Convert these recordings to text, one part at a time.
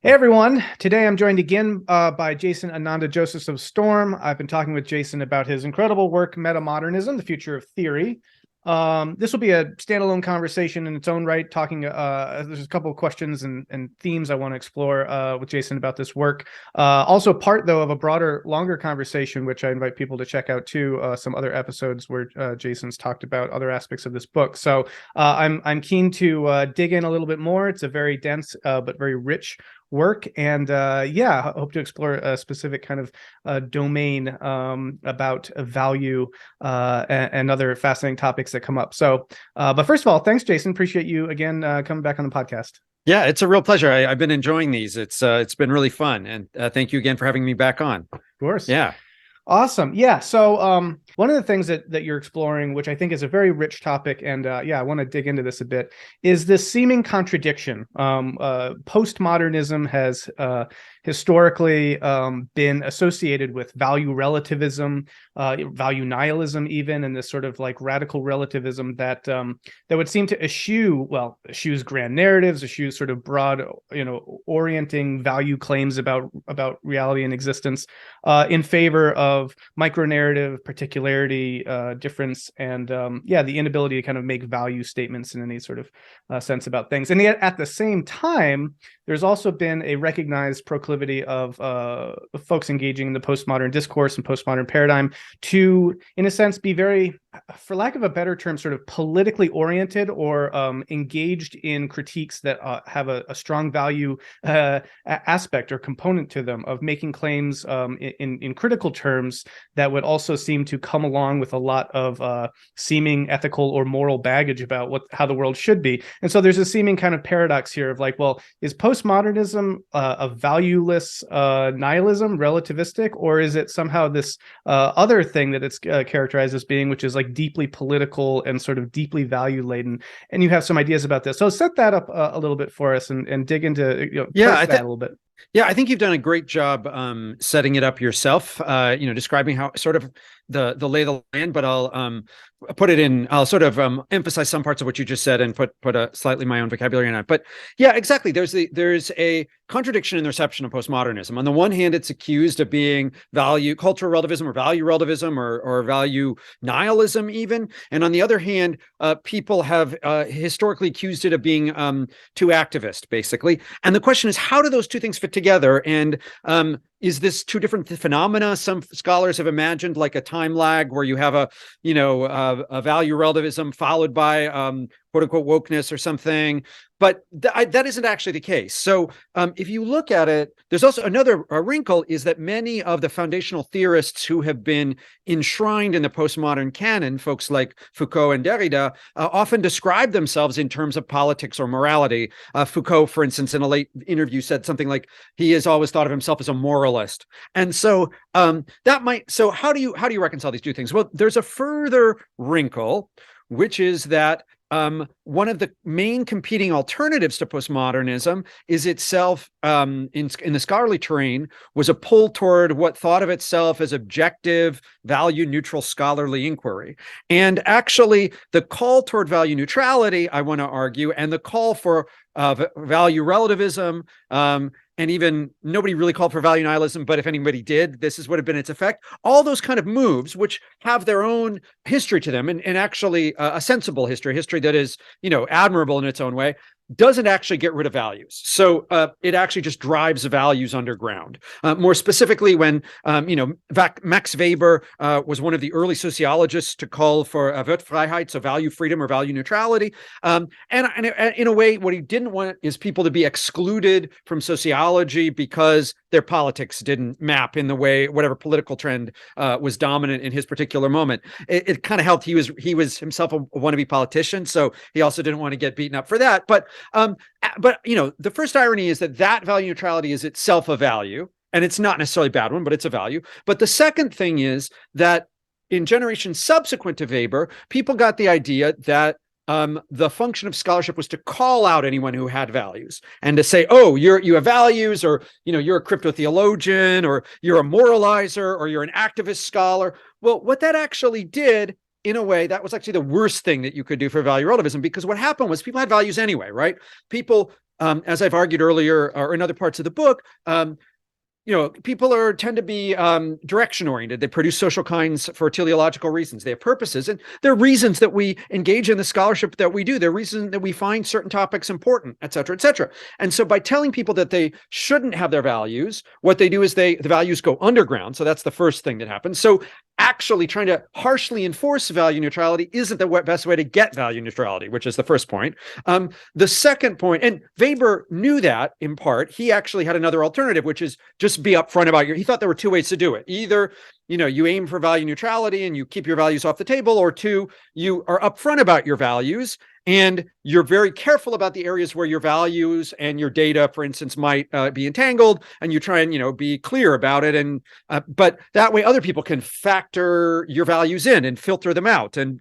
Hey everyone, today I'm joined again by Jason Ānanda Josephson Storm. I've been talking with Jason about his incredible work, Metamodernism, the Future of Theory. This will be a standalone conversation in its own right, talking, there's a couple of questions and themes I want to explore with Jason about this work. Also part, though, of a broader, longer conversation, which I invite people to check out too, some other episodes where Jason's talked about other aspects of this book. So I'm keen to dig in a little bit more. It's a very dense but very rich work, and I hope to explore a specific kind of domain about value and other fascinating topics that come up. So but first of all, thanks, Jason. Appreciate you again coming back on the podcast. Yeah, it's a real pleasure. I've been enjoying these. It's been really fun, and thank you again for having me back on. Of course. Yeah. Awesome. Yeah. So one of the things that you're exploring, which I think is a very rich topic, and I want to dig into this a bit, is this seeming contradiction. Postmodernism has historically been associated with value relativism, value nihilism, even, and this sort of like radical relativism that would seem to eschews grand narratives, eschews sort of broad, orienting value claims about reality and existence in favor of micro narrative, particularity, difference, and the inability to kind of make value statements in any sort of sense about things. And yet, at the same time, there's also been a recognized proclivity of folks engaging in the postmodern discourse and postmodern paradigm to, in a sense, be very, for lack of a better term, sort of politically oriented or engaged in critiques that have a strong value aspect or component to them, of making claims in critical terms that would also seem to come along with a lot of seeming ethical or moral baggage about how the world should be. And so there's a seeming kind of paradox here of like, well, is postmodernism a valueless nihilism, relativistic, or is it somehow this other thing that it's characterized as being, which is like deeply political and sort of deeply value laden? And you have some ideas about this. So set that up a little bit for us and dig into that a little bit. Yeah, I think you've done a great job setting it up yourself, describing how sort of the lay of the land, but I'll sort of emphasize some parts of what you just said and put a slightly my own vocabulary in it. But yeah, exactly. There's a contradiction in the reception of postmodernism. On the one hand, it's accused of being cultural relativism or value relativism or value nihilism even. And on the other hand, people have historically accused it of being too activist, basically. And the question is, how do those two things fit together? And is this two different phenomena? Some scholars have imagined like a time lag where you have a value relativism followed by quote unquote wokeness or something, but that isn't actually the case. So if you look at it, there's also another wrinkle, is that many of the foundational theorists who have been enshrined in the postmodern canon, folks like Foucault and Derrida, often describe themselves in terms of politics or morality. Foucault, for instance, in a late interview said something like he has always thought of himself as a moralist. And so so how do you reconcile these two things? Well, there's a further wrinkle, which is that one of the main competing alternatives to postmodernism is itself, in the scholarly terrain, was a pull toward what thought of itself as objective, value-neutral scholarly inquiry. And actually, the call toward value neutrality, I want to argue, and the call for value relativism, and even nobody really called for value nihilism, but if anybody did, this is what had been its effect. All those kind of moves, which have their own history to them, and actually a sensible history that is, admirable in its own way, doesn't actually get rid of values. So it actually just drives values underground. More specifically, when, Max Weber was one of the early sociologists to call for Wertfreiheit, so value freedom or value neutrality. And in a way, what he didn't want is people to be excluded from sociology because their politics didn't map in the way whatever political trend was dominant in his particular moment. It kind of helped. He was himself a wannabe politician, so he also didn't want to get beaten up for that. But the first irony is that value neutrality is itself a value, and it's not necessarily a bad one, but it's a value. But the second thing is that in generations subsequent to Weber, people got the idea that the function of scholarship was to call out anyone who had values and to say, oh, you have values, or you're a crypto theologian, or you're a moralizer, or you're an activist scholar. Well, what that actually did, in a way, that was actually the worst thing that you could do for value relativism, because what happened was people had values anyway, right? People as I've argued earlier or in other parts of the book, people tend to be direction oriented. They produce social kinds for teleological reasons. They have purposes, and there are reasons that we engage in the scholarship that we do. There are reasons that we find certain topics important, et cetera, et cetera. And so by telling people that they shouldn't have their values, what they do is the values go underground. So that's the first thing that happens. So actually trying to harshly enforce value neutrality isn't the best way to get value neutrality, which is the first point. The second point, and Weber knew that in part, he actually had another alternative, which is just be upfront about he thought there were two ways to do it. Either, you aim for value neutrality and you keep your values off the table, or two, you are upfront about your values and you're very careful about the areas where your values and your data, for instance, might be entangled, and you try and, be clear about it. And, but that way other people can factor your values in and filter them out. And,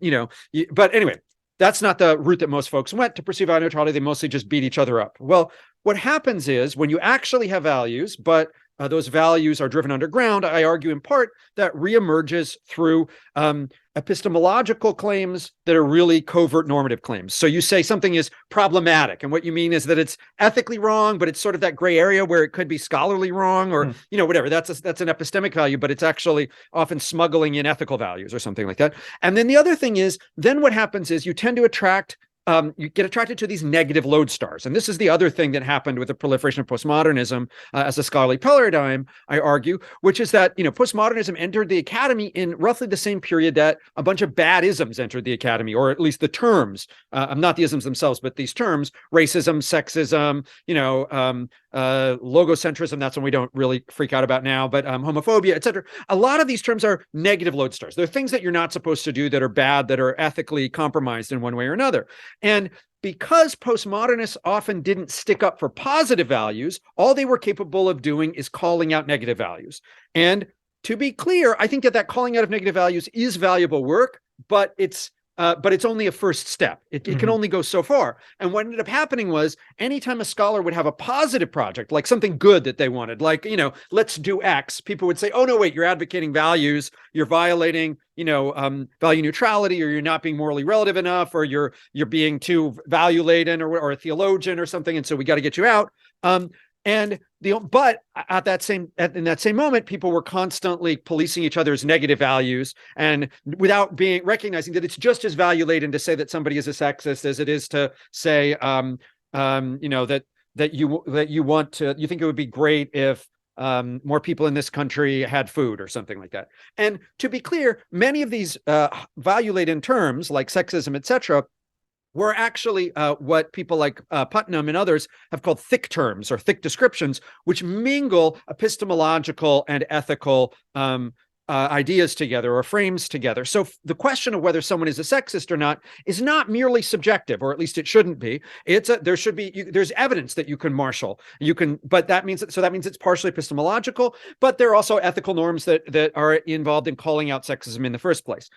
but anyway, that's not the route that most folks went to pursue value neutrality. They mostly just beat each other up. Well, what happens is when you actually have values, but those values are driven underground, I argue in part that reemerges through epistemological claims that are really covert normative claims. So you say something is problematic, and what you mean is that it's ethically wrong, but it's sort of that gray area where it could be scholarly wrong, or whatever. That's an epistemic value, but it's actually often smuggling in ethical values or something like that. And then the other thing is, then what happens is you tend to attract you get attracted to these negative lodestars. And this is the other thing that happened with the proliferation of postmodernism as a scholarly paradigm, I argue, which is that, postmodernism entered the academy in roughly the same period that a bunch of bad isms entered the academy, or at least the terms, not the isms themselves, but these terms, racism, sexism, logocentrism, that's one we don't really freak out about now, but homophobia, et cetera. A lot of these terms are negative lodestars. They're things that you're not supposed to do, that are bad, that are ethically compromised in one way or another. And because postmodernists often didn't stick up for positive values, all they were capable of doing is calling out negative values. And to be clear, I think that calling out of negative values is valuable work, but it's only a first step. It can only go so far. And what ended up happening was, anytime a scholar would have a positive project, like something good that they wanted, like, let's do X, people would say, oh, no, wait, you're advocating values, you're violating, value neutrality, or you're not being morally relative enough, or you're being too value laden, or a theologian or something. And so we got to get you out. But in that same moment, people were constantly policing each other's negative values, and without recognizing that it's just as value laden to say that somebody is a sexist as it is to say, that you think it would be great if more people in this country had food or something like that. And to be clear, many of these value laden terms like sexism, et cetera, were actually what people like Putnam and others have called thick terms or thick descriptions, which mingle epistemological and ethical ideas together, or frames together. So the question of whether someone is a sexist or not is not merely subjective, or at least it shouldn't be. There's evidence that you can marshal. But that means it's partially epistemological, but there are also ethical norms that are involved in calling out sexism in the first place.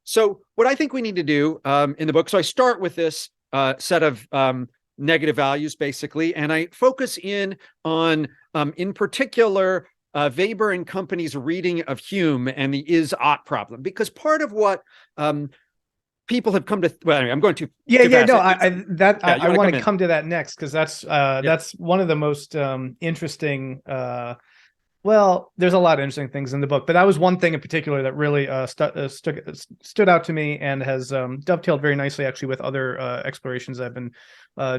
So what I think we need to do in the book, so I start with this set of negative values, basically, and I focus in on, in particular, Weber and company's reading of Hume and the is-ought problem, because part of what people have come to, well, anyway, I'm going to I want to come to that next, because that's one of the most interesting. Well, there's a lot of interesting things in the book, but that was one thing in particular that really stood out to me, and has dovetailed very nicely, actually, with other explorations I've been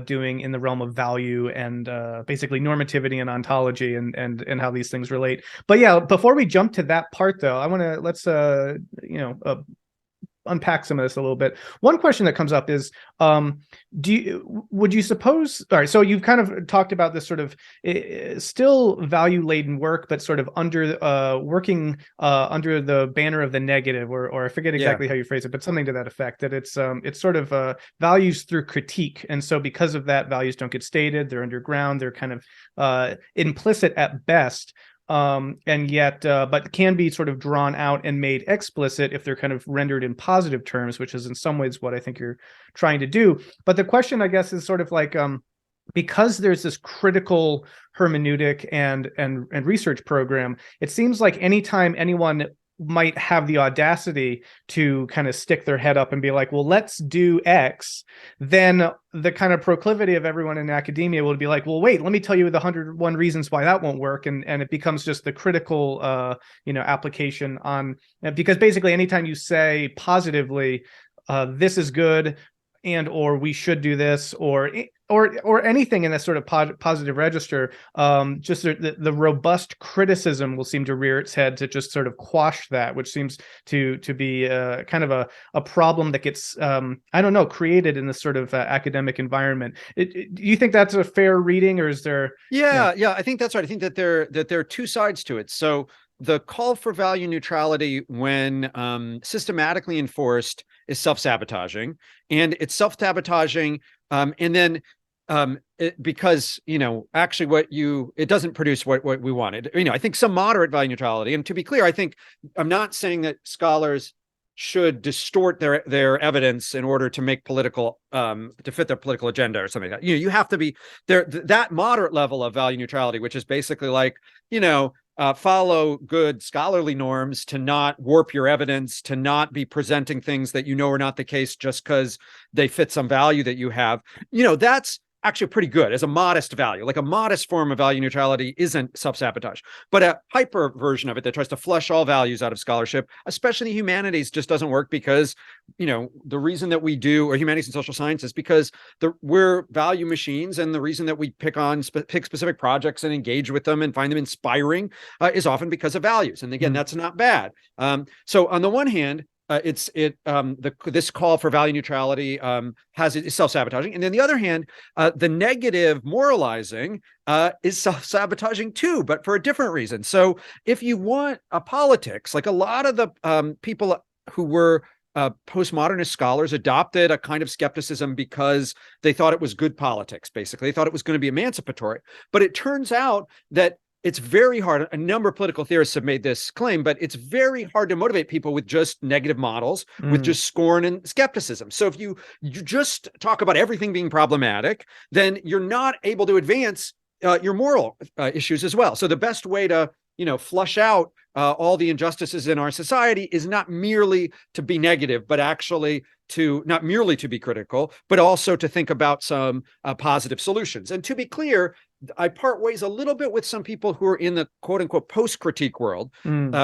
doing in the realm of value and basically normativity and ontology, and how these things relate. But yeah, before we jump to that part, though, let's unpack some of this a little bit. One question that comes up is, would you suppose, all right, so you've kind of talked about this sort of still value laden work, but sort of working under the banner of the negative, or I forget exactly how you phrase it, but something to that effect, that it's sort of values through critique. And so because of that, values don't get stated, they're underground, they're kind of implicit at best. And yet, but can be sort of drawn out and made explicit if they're kind of rendered in positive terms, which is in some ways what I think you're trying to do. But the question, I guess, is sort of like, because there's this critical hermeneutic and research program, it seems like anytime anyone might have the audacity to kind of stick their head up and be like, well, let's do X, then the kind of proclivity of everyone in academia would be like, well, wait, let me tell you the 101 reasons why that won't work. And it becomes just the critical, application on, because basically anytime you say positively, this is good, and or we should do this, or anything in this sort of positive register, just the robust criticism will seem to rear its head to just sort of quash that, which seems to be kind of a problem that gets created in this sort of academic environment. Do you think that's a fair reading, or is there? Yeah, I think that's right. I think that there are two sides to it. So the call for value neutrality, when systematically enforced, is self-sabotaging, and it's self-sabotaging, and then because actually it doesn't produce what we wanted. I think some moderate value neutrality, and to be clear, I'm not saying that scholars should distort their evidence in order to make political to fit their political agenda or something like that. You have to be there, that moderate level of value neutrality, which is basically like, follow good scholarly norms, to not warp your evidence, to not be presenting things that are not the case just because they fit some value that you have. That's actually pretty good as a modest value. Like a modest form of value neutrality isn't self-sabotage, but a hyper version of it that tries to flush all values out of scholarship, especially the humanities, just doesn't work, because the reason that we do, or humanities and social sciences, because we're value machines, and the reason that we pick specific projects and engage with them and find them inspiring is often because of values. And again, that's not bad. So on the one hand, this call for value neutrality is self-sabotaging, and then the other hand, the negative moralizing is self-sabotaging too, but for a different reason. So if you want a politics, like a lot of the people who were postmodernist scholars adopted a kind of skepticism because they thought it was good politics. Basically, they thought it was going to be emancipatory, but it turns out that it's very hard. A number of political theorists have made this claim, but it's very hard to motivate people with just negative models, with just scorn and skepticism. So if you just talk about everything being problematic, then you're not able to advance your moral issues as well. So the best way to flush out all the injustices in our society is not merely to be negative, but actually not merely to be critical, but also to think about some positive solutions. And to be clear, I part ways a little bit with some people who are in the quote unquote post-critique world.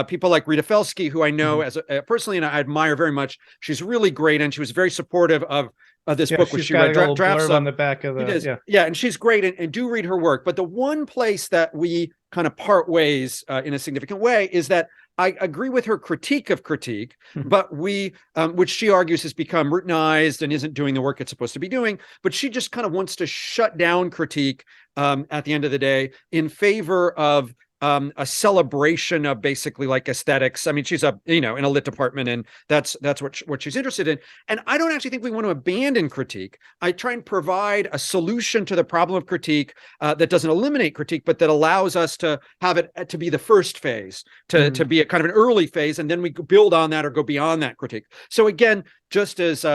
People like Rita Felsky, who I know as personally, and I admire very much. She's really great, and she was very supportive of this book, which she read drafts on the back of the and she's great, and do read her work. But the one place that we kind of part ways in a significant way is that I agree with her critique of critique, but which she argues has become routinized and isn't doing the work it's supposed to be doing. But she just kind of wants to shut down critique at the end of the day in favor of a celebration of basically like aesthetics. I mean, she's in a lit department, and that's what she's interested in. And I don't actually think we want to abandon critique. I try and provide a solution to the problem of critique that doesn't eliminate critique, but that allows us to have it to be the first phase, to be a kind of an early phase, and then we build on that or go beyond that critique. So again, just as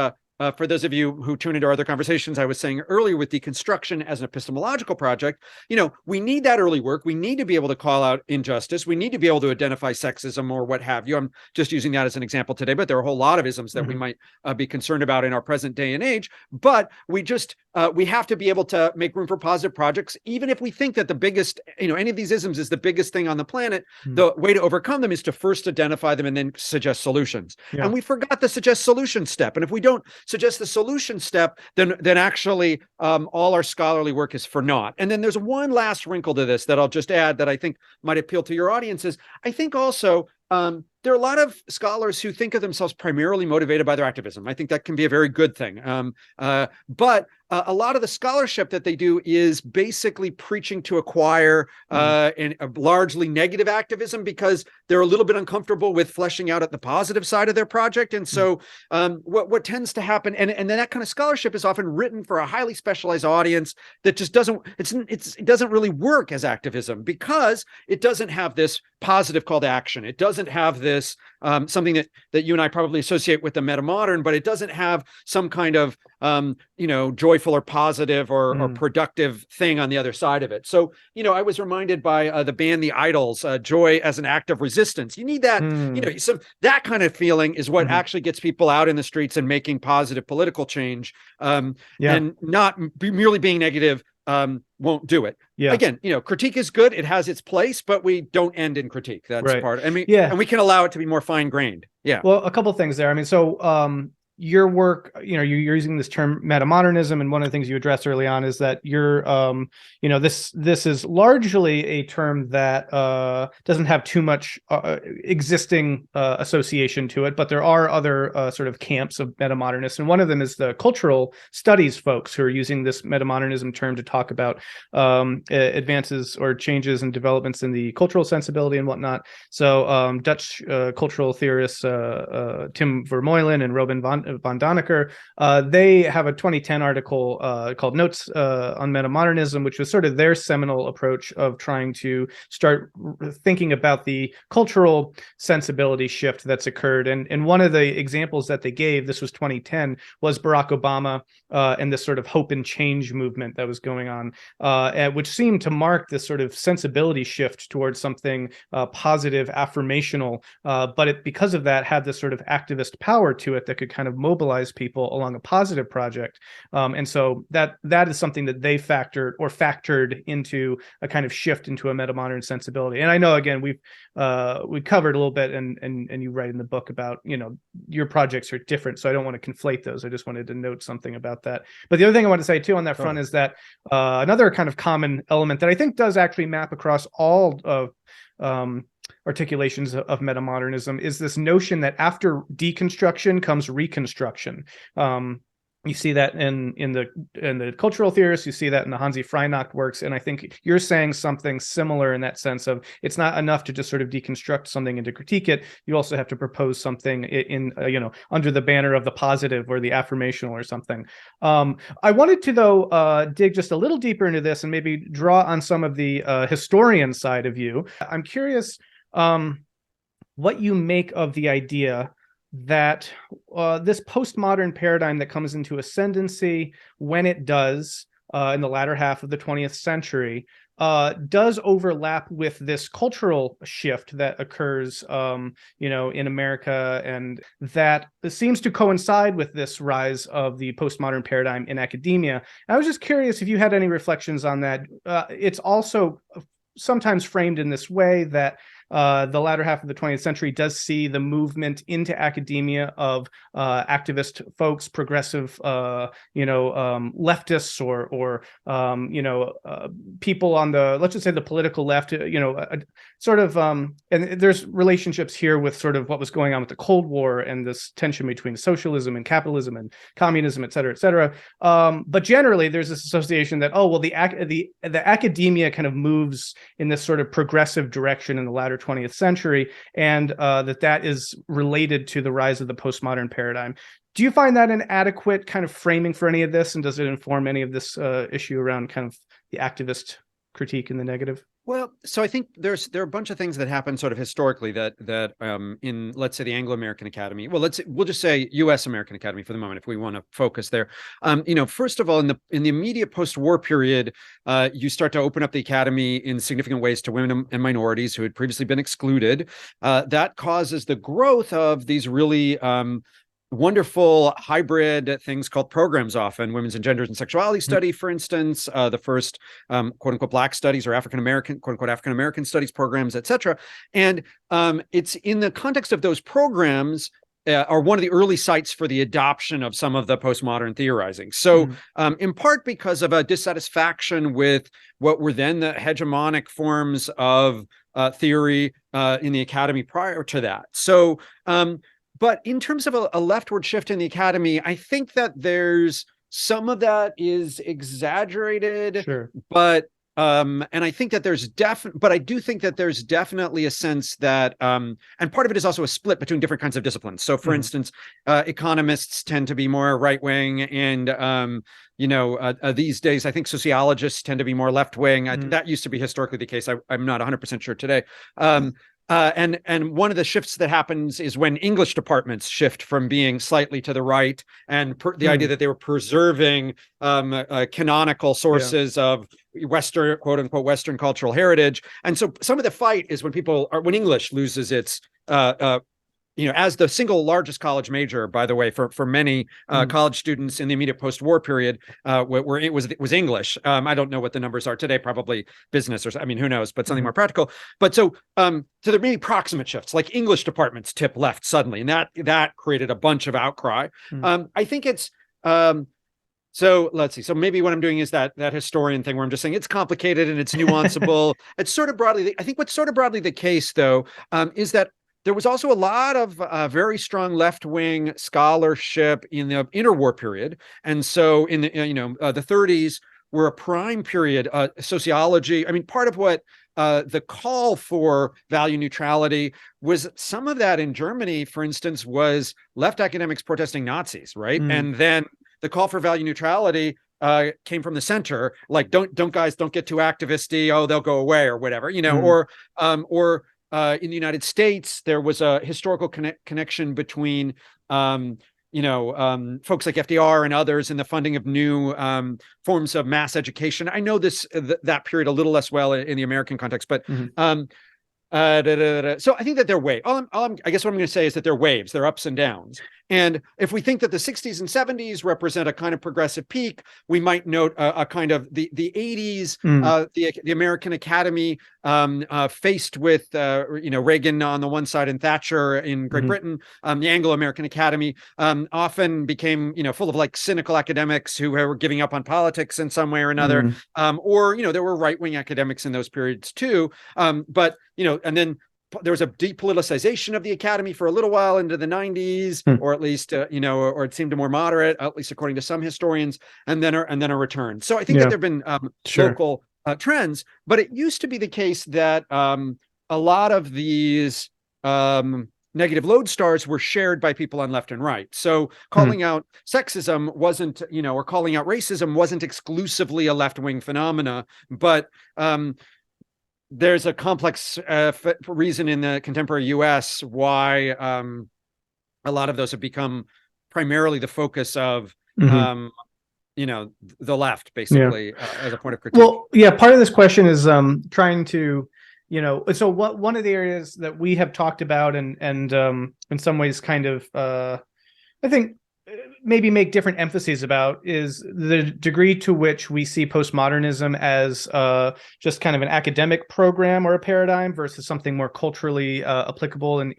for those of you who tune into our other conversations, I was saying earlier with deconstruction as an epistemological project, we need that early work. We need to be able to call out injustice. We need to be able to identify sexism or what have you. I'm just using that as an example today, but there are a whole lot of isms that we might be concerned about in our present day and age. But we have to be able to make room for positive projects, even if we think that the biggest, any of these isms is the biggest thing on the planet. The way to overcome them is to first identify them and then suggest solutions. Yeah. And we forgot the suggest solution step. And if we don't suggest the solution step, then actually all our scholarly work is for naught. And then there's one last wrinkle to this that I'll just add that I think might appeal to your audiences. I think also there are a lot of scholars who think of themselves primarily motivated by their activism. I think that can be a very good thing. But a lot of the scholarship that they do is basically preaching to acquire a largely negative activism because they're a little bit uncomfortable with fleshing out at the positive side of their project. And so what tends to happen, and then that kind of scholarship is often written for a highly specialized audience that just it doesn't really work as activism because it doesn't have this positive call to action. It doesn't doesn't have this something that you and I probably associate with the metamodern, but it doesn't have some kind of joyful or positive or productive thing on the other side of it. So, I was reminded by the band The Idols, joy as an act of resistance. You need that, that kind of feeling is what actually gets people out in the streets and making positive political change, and not merely being negative. Won't do it. Yeah. Again, critique is good. It has its place, but we don't end in critique. That's part. And we can allow it to be more fine grained. Yeah. Well, a couple of things there. I mean, so your work, you're using this term metamodernism, and one of the things you addressed early on is that you're, this is largely a term that doesn't have too much existing association to it, but there are other sort of camps of metamodernists, and one of them is the cultural studies folks who are using this metamodernism term to talk about advances or changes and developments in the cultural sensibility and whatnot. So Dutch cultural theorists Tim Vermeulen and Robin van Doneker, they have a 2010 article called Notes on Metamodernism, which was sort of their seminal approach of trying to start thinking about the cultural sensibility shift that's occurred. And one of the examples that they gave, this was 2010, was Barack Obama and this sort of hope and change movement that was going on, which seemed to mark this sort of sensibility shift towards something positive, affirmational, but it, because of that, had this sort of activist power to it that could kind of mobilize people along a positive project. And so that is something that they factored into a kind of shift into a metamodern sensibility. And I know, again, we covered a little bit, and you write in the book about, your projects are different, so I don't want to conflate those. I just wanted to note something about that. But the other thing I want to say too on that front is that another kind of common element that I think does actually map across all of articulations of metamodernism is this notion that after deconstruction comes reconstruction. You see that in the cultural theorists, you see that in the Hansi Freinacht works, and I think you're saying something similar in that sense of it's not enough to just sort of deconstruct something and to critique it. You also have to propose something in under the banner of the positive or the affirmational or something. I wanted to though dig just a little deeper into this and maybe draw on some of the historian side of you. I'm curious what you make of the idea that this postmodern paradigm that comes into ascendancy when it does in the latter half of the 20th century does overlap with this cultural shift that occurs in America, and that seems to coincide with this rise of the postmodern paradigm in academia. I was just curious if you had any reflections on that. It's also sometimes framed in this way that the latter half of the 20th century does see the movement into academia of activist folks, progressive, leftists, or people on the, let's just say, the political left, sort of, and there's relationships here with sort of what was going on with the Cold War and this tension between socialism and capitalism and communism, et cetera, et cetera. But generally, there's this association that, the academia kind of moves in this sort of progressive direction in the latter 20th century, and that is related to the rise of the postmodern paradigm. Do you find that an adequate kind of framing for any of this, and does it inform any of this issue around kind of the activist critique in the negative? Well, so I think there are a bunch of things that happen sort of historically that in, let's say, the Anglo-American Academy. Well, we'll just say U.S. American Academy for the moment, if we want to focus there. First of all, in the immediate post-war period, you start to open up the academy in significant ways to women and minorities who had previously been excluded. That causes the growth of these really wonderful hybrid things called programs, often women's and genders and sexuality study, for instance, the first quote unquote Black studies or African American, quote unquote African American studies programs, etc. And it's in the context of those programs are one of the early sites for the adoption of some of the postmodern theorizing. So in part because of a dissatisfaction with what were then the hegemonic forms of theory in the academy prior to that. So but in terms of a leftward shift in the academy, I think that there's some of that is exaggerated, sure. But and I think that I do think that there's definitely a sense that, and part of it is also a split between different kinds of disciplines. So for instance, economists tend to be more right-wing, and these days, I think sociologists tend to be more left-wing. That used to be historically the case. I'm not 100% sure today. And one of the shifts that happens is when English departments shift from being slightly to the right, and the idea that they were preserving canonical sources of Western, quote unquote, Western cultural heritage. And so some of the fight is when English loses its as the single largest college major, by the way, for many college students in the immediate post-war period, where it was English. I don't know what the numbers are today, probably business or, I mean, who knows, but something more practical. But so there may be proximate shifts, like English departments tip left suddenly, and that created a bunch of outcry. I think it's so let's see. So maybe what I'm doing is that historian thing where I'm just saying it's complicated and it's nuanceable. It's sort of broadly. I think what's sort of broadly the case, though, is that there was also a lot of very strong left-wing scholarship in the interwar period, and so in the the 30s were a prime period. Sociology. I mean, part of what the call for value neutrality was, some of that in Germany, for instance, was left academics protesting Nazis, right? And then the call for value neutrality came from the center, like don't get too activisty. Oh, they'll go away or whatever, or in the United States, there was a historical connection between, folks like FDR and others in the funding of new forms of mass education. I know that period a little less well in the American context, but so I think that they're waves. I guess what I'm going to say is that they're waves, they're ups and downs. And if we think that the 60s and 70s represent a kind of progressive peak, we might note a kind of the 80s, the American Academy faced with Reagan on the one side and Thatcher in Great Britain. The Anglo-American Academy often became full of like cynical academics who were giving up on politics in some way or another, or there were right-wing academics in those periods too. But and then there was a depoliticization of the academy for a little while into the 90s, or at least, or it seemed more moderate, at least according to some historians, and then a return. So I think that there have been local trends, but it used to be the case that a lot of these negative lodestars were shared by people on left and right. So calling out sexism wasn't, or calling out racism wasn't exclusively a left-wing phenomena, but there's a complex reason in the contemporary U.S. why a lot of those have become primarily the focus of, the left, basically, as a point of critique. Well, yeah, part of this question is trying to, so one of the areas that we have talked about and in some ways kind of, I think, maybe make different emphases about is the degree to which we see postmodernism as just kind of an academic program or a paradigm versus something more culturally applicable and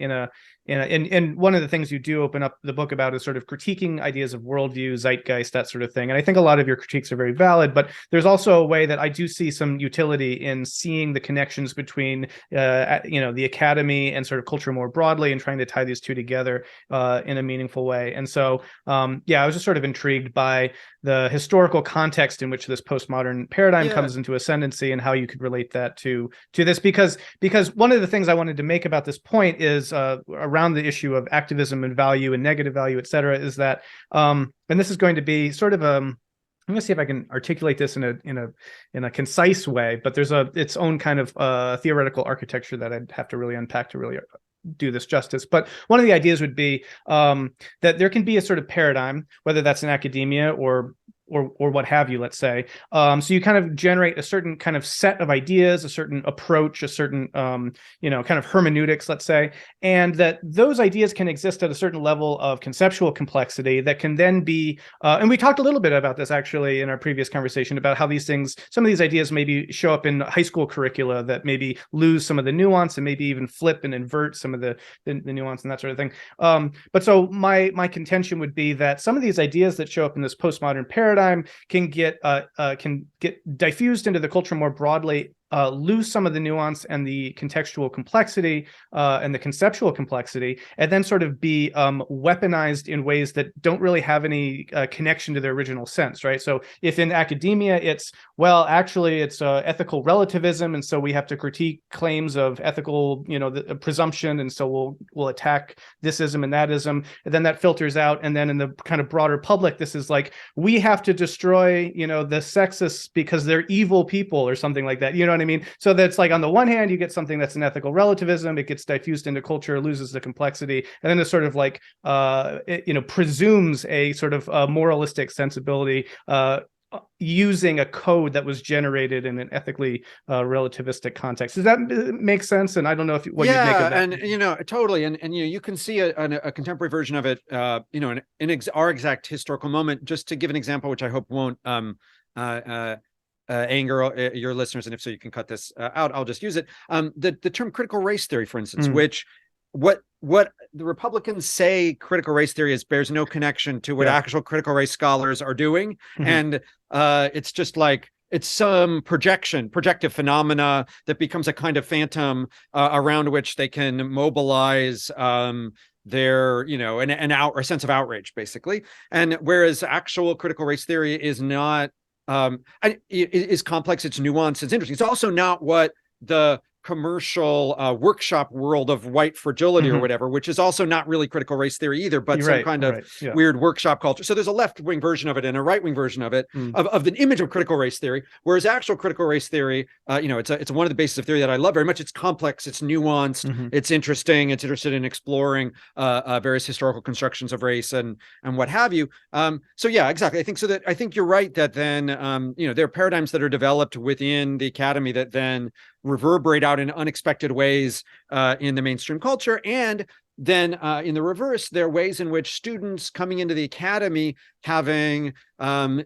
one of the things you do open up the book about is sort of critiquing ideas of worldview, zeitgeist, that sort of thing. And I think a lot of your critiques are very valid, but there's also a way that I do see some utility in seeing the connections between, the academy and sort of culture more broadly and trying to tie these two together in a meaningful way. And so, I was just sort of intrigued by the historical context in which this postmodern paradigm comes into ascendancy and how you could relate that to this, because one of the things I wanted to make about this point is around the issue of activism and value and negative value, et cetera, is that, and this is going to be sort of I'm going to see if I can articulate this in a concise way, but there's its own kind of theoretical architecture that I'd have to really unpack to really do this justice. But one of the ideas would be that there can be a sort of paradigm, whether that's in academia or what have you, let's say. So you kind of generate a certain kind of set of ideas, a certain approach, a certain, kind of hermeneutics, let's say, and that those ideas can exist at a certain level of conceptual complexity that can then be, and we talked a little bit about this actually in our previous conversation about how some of these ideas maybe show up in high school curricula that maybe lose some of the nuance and maybe even flip and invert some of the nuance and that sort of thing. But so my contention would be that some of these ideas that show up in this postmodern paradigm can get diffused into the culture more broadly, lose some of the nuance and the contextual complexity and the conceptual complexity, and then sort of be weaponized in ways that don't really have any connection to their original sense, right? So if in academia it's, well, actually it's ethical relativism, and so we have to critique claims of ethical, the presumption, and so we'll attack thisism and thatism, and then that filters out, and then in the kind of broader public, this is like, we have to destroy, the sexists because they're evil people or something like that, what I mean? So that's like, on the one hand, you get something that's an ethical relativism, it gets diffused into culture, loses the complexity, and then it's sort of like, it presumes a sort of moralistic sensibility, using a code that was generated in an ethically relativistic context. Does that make sense? And I don't know what you make of that. And totally, and you can see a contemporary version of it, in our exact historical moment. Just to give an example, which I hope won't anger your listeners, and if so, you can cut this out. I'll just use it. The term critical race theory, for instance, which what the Republicans say critical race theory is, bears no connection to what actual critical race scholars are doing. And it's just like, it's some projective phenomena that becomes a kind of phantom around which they can mobilize their, a sense of outrage, basically. And whereas actual critical race theory is not, it is complex, it's nuanced, it's interesting. It's also not what the commercial workshop world of white fragility or whatever, which is also not really critical race theory either, but some kind of weird workshop culture. So there's a left-wing version of it and a right-wing version of it, of the image of critical race theory, whereas actual critical race theory, it's one of the bases of theory that I love very much. It's complex, it's nuanced, it's interesting, it's interested in exploring various historical constructions of race and what have you. So yeah, exactly. I think you're right that then there are paradigms that are developed within the academy that then reverberate out in unexpected ways in the mainstream culture. And then in the reverse, there are ways in which students coming into the academy, having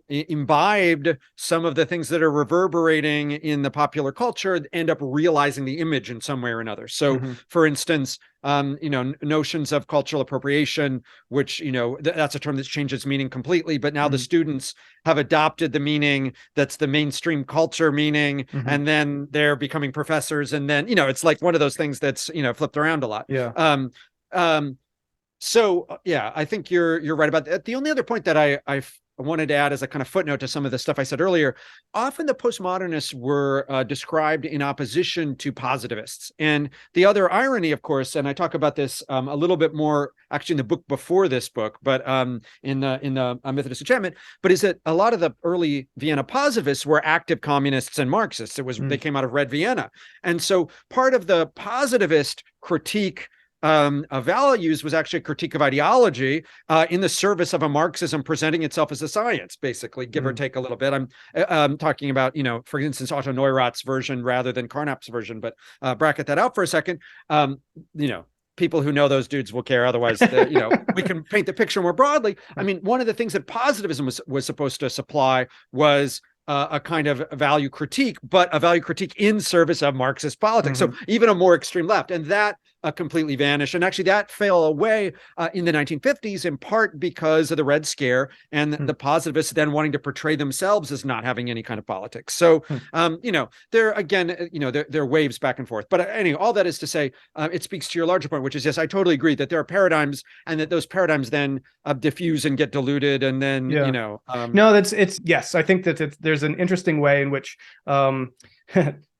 imbibed some of the things that are reverberating in the popular culture, end up realizing the image in some way or another. So for instance, notions of cultural appropriation, which, that's a term that's changed its meaning completely, but now the students have adopted the meaning that's the mainstream culture meaning, and then they're becoming professors. And then, it's like one of those things that's, flipped around a lot. So yeah, I think you're right about that. The only other point that I wanted to add as a kind of footnote to some of the stuff I said earlier, often the postmodernists were described in opposition to positivists. And the other irony, of course, and I talk about this a little bit more actually in the book before this book, but in the Myth of Disenchantment, but is that a lot of the early Vienna positivists were active communists and Marxists. It was they came out of Red Vienna. And so part of the positivist critique of values was actually a critique of ideology in the service of a Marxism presenting itself as a science, basically, give or take a little bit. I'm talking about, for instance, Otto Neurath's version rather than Carnap's version, but bracket that out for a second. People who know those dudes will care. Otherwise, we can paint the picture more broadly. I mean, one of the things that positivism was supposed to supply was a kind of value critique, but a value critique in service of Marxist politics. So even a more extreme left, and that completely vanished. And actually that fell away in the 1950s, in part because of the Red Scare and the positivists then wanting to portray themselves as not having any kind of politics. So, there again, there are waves back and forth. But anyway, all that is to say, it speaks to your larger point, which is, yes, I totally agree that there are paradigms and that those paradigms then diffuse and get diluted. And then, no, yes, I think that there's an interesting way in which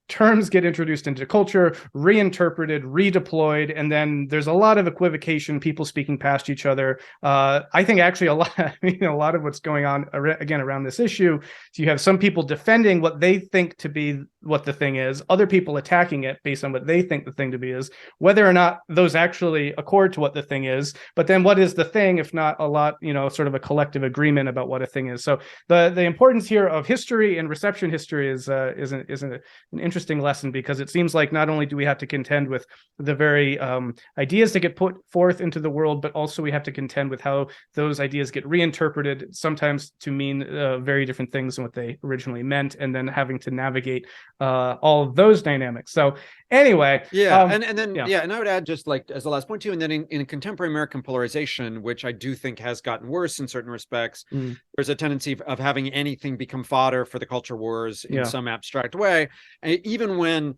terms get introduced into culture, reinterpreted, redeployed, and then there's a lot of equivocation, people speaking past each other. I think actually a lot of what's going on again around this issue, so you have some people defending what they think to be what the thing is, other people attacking it based on what they think the thing to be is, whether or not those actually accord to what the thing is. But then what is the thing if not a lot, sort of a collective agreement about what a thing is. So the importance here of history and reception history is an interesting lesson, because it seems like not only do we have to contend with the very ideas that get put forth into the world, but also we have to contend with how those ideas get reinterpreted, sometimes to mean very different things than what they originally meant, and then having to navigate all of those dynamics. So anyway, and I would add, just like as the last point too, and then in contemporary American polarization, which I do think has gotten worse in certain respects, there's a tendency of having anything become fodder for the culture wars in some abstract way, even when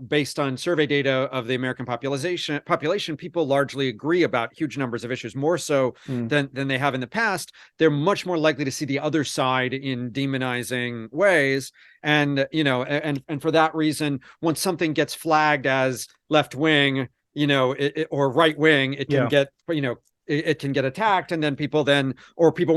based on survey data of the American population, people largely agree about huge numbers of issues, more so than they have in the past. They're much more likely to see the other side in demonizing ways. And, and for that reason, once something gets flagged as left wing, or right wing, it can get, it can get attacked, and then people want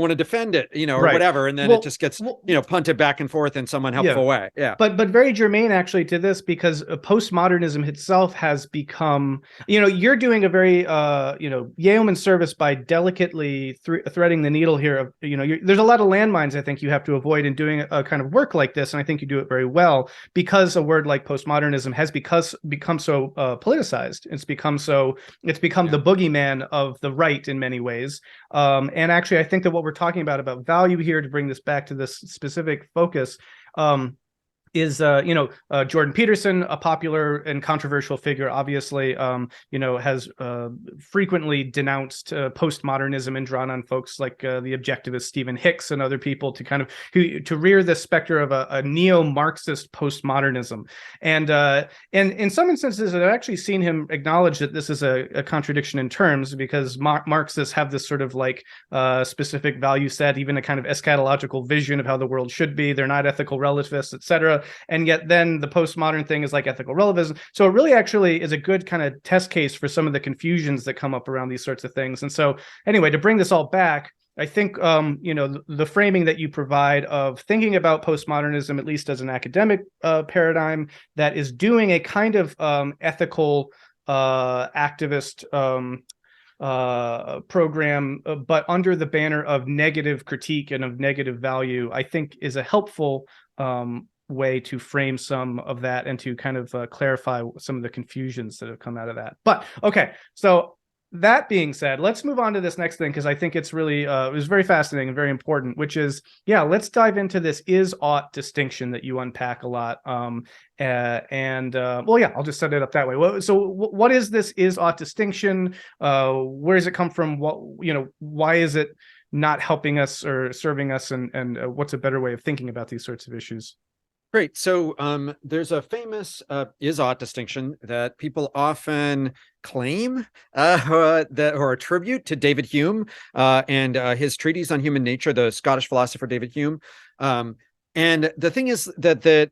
to defend it, or Right. whatever, and then it just gets punted back and forth in some unhelpful way. Yeah. But very germane actually to this, because postmodernism itself has become, you're doing a very yeoman service by delicately threading the needle here of, there's a lot of landmines I think you have to avoid in doing a kind of work like this, and I think you do it very well, because a word like postmodernism has become so politicized. It's become the boogeyman of the right in many ways. And actually, I think that what we're talking about value here, to bring this back to this specific focus, is Jordan Peterson, a popular and controversial figure, obviously, has frequently denounced postmodernism and drawn on folks like the objectivist Stephen Hicks and other people to rear the specter of a neo-Marxist postmodernism. And in some instances, I've actually seen him acknowledge that this is a contradiction in terms, because Marxists have this sort of like specific value set, even a kind of eschatological vision of how the world should be. They're not ethical relativists, etc. And yet then the postmodern thing is like ethical relativism. So it really actually is a good kind of test case for some of the confusions that come up around these sorts of things. And so anyway, to bring this all back, I think, the framing that you provide of thinking about postmodernism, at least as an academic paradigm, that is doing a kind of ethical activist program, but under the banner of negative critique and of negative value, I think is a helpful way to frame some of that and to kind of clarify some of the confusions that have come out of that. But okay, so that being said, let's move on to this next thing, because I think it's really it was very fascinating and very important, which is, let's dive into this is-ought distinction that you unpack a lot. I'll just set it up that way. So what is this is-ought distinction? Where does it come from? Why is it not helping us or serving us? And what's a better way of thinking about these sorts of issues? Great. So there's a famous is-ought distinction that people often claim or attribute to David Hume and his treatise on human nature, the Scottish philosopher David Hume. And the thing is that the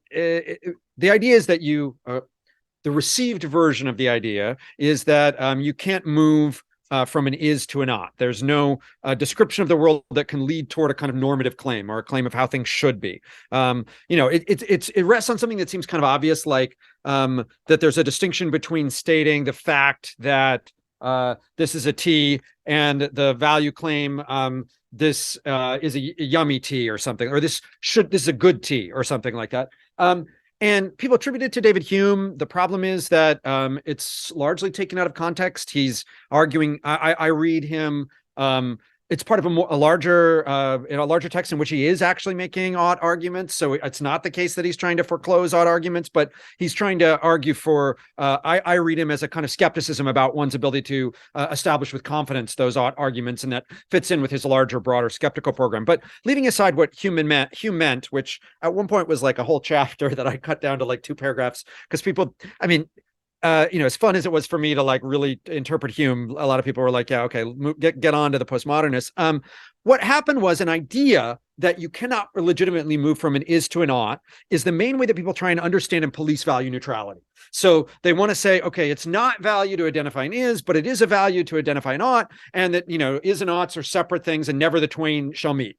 idea is that the received version of the idea is that you can't move from an is to an ought. There's no description of the world that can lead toward a kind of normative claim or a claim of how things should be. It rests on something that seems kind of obvious, like that there's a distinction between stating the fact that this is a tea and the value claim this is a yummy tea or something, or this is a good tea or something like that. And people attribute it to David Hume. The problem is that it's largely taken out of context. He's arguing. I read him. It's part of a larger text in which he is actually making ought arguments. So it's not the case that he's trying to foreclose ought arguments, but he's trying to argue for. I read him as a kind of skepticism about one's ability to establish with confidence those ought arguments, and that fits in with his larger, broader skeptical program. But leaving aside what Hume meant, which at one point was like a whole chapter that I cut down to like 2 paragraphs, because people, as fun as it was for me to like really interpret Hume, a lot of people were like, yeah, okay, get on to the postmodernists. What happened was an idea that you cannot legitimately move from an is to an ought is the main way that people try and understand and police value neutrality. So they want to say, okay, it's not value to identify an is, but it is a value to identify an ought, and that, is and oughts are separate things and never the twain shall meet.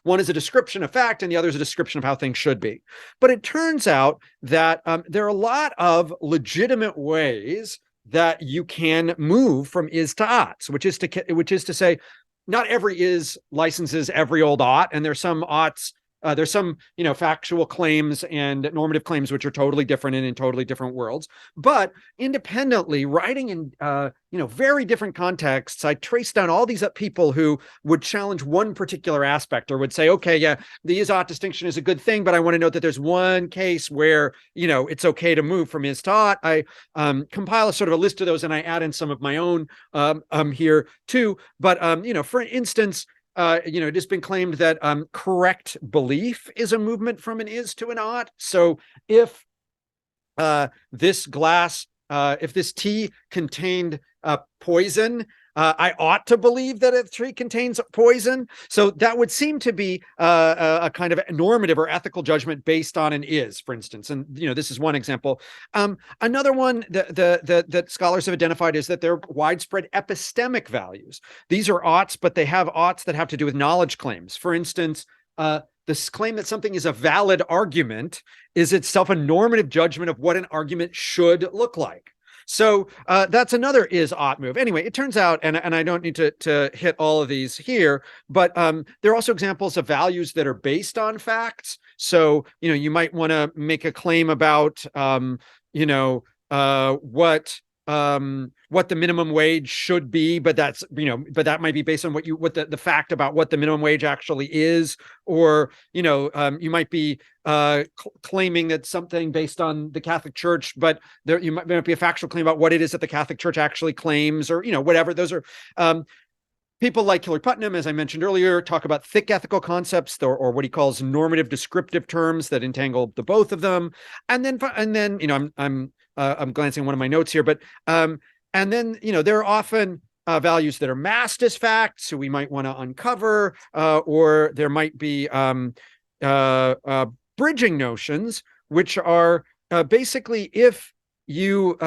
One is a description of fact and the other is a description of how things should be. But it turns out that there are a lot of legitimate ways that you can move from is to oughts, which is to say, not every is licenses every old ought, and there's some oughts. There's some, factual claims and normative claims which are totally different and in totally different worlds. But independently, writing in, very different contexts, I traced down all these people who would challenge one particular aspect or would say, okay, yeah, the is-ought distinction is a good thing, but I want to note that there's one case where, it's okay to move from is to ought. I compile a sort of a list of those, and I add in some of my own here too. But, for instance, it has been claimed that correct belief is a movement from an is to an ought. So if this tea contained poison, I ought to believe that a tree contains poison. So that would seem to be a kind of normative or ethical judgment based on an is, for instance. And this is one example. Another one that scholars have identified is that there are widespread epistemic values. These are oughts, but they have oughts that have to do with knowledge claims. For instance, this claim that something is a valid argument is itself a normative judgment of what an argument should look like. So that's another is ought move. Anyway, it turns out, and I don't need to hit all of these here, but there are also examples of values that are based on facts. So, you might want to make a claim about, what the minimum wage should be, but that's, but that might be based on what the fact about what the minimum wage actually is, or, you might be claiming that something based on the Catholic Church, but you might be a factual claim about what it is that the Catholic Church actually claims, or, whatever. Those are, people like Hilary Putnam, as I mentioned earlier, talk about thick ethical concepts, or what he calls normative descriptive terms that entangle the both of them. And then, I'm glancing at one of my notes here, but and then there are often values that are masked as facts, so we might want to uncover, or there might be bridging notions, which are basically if you've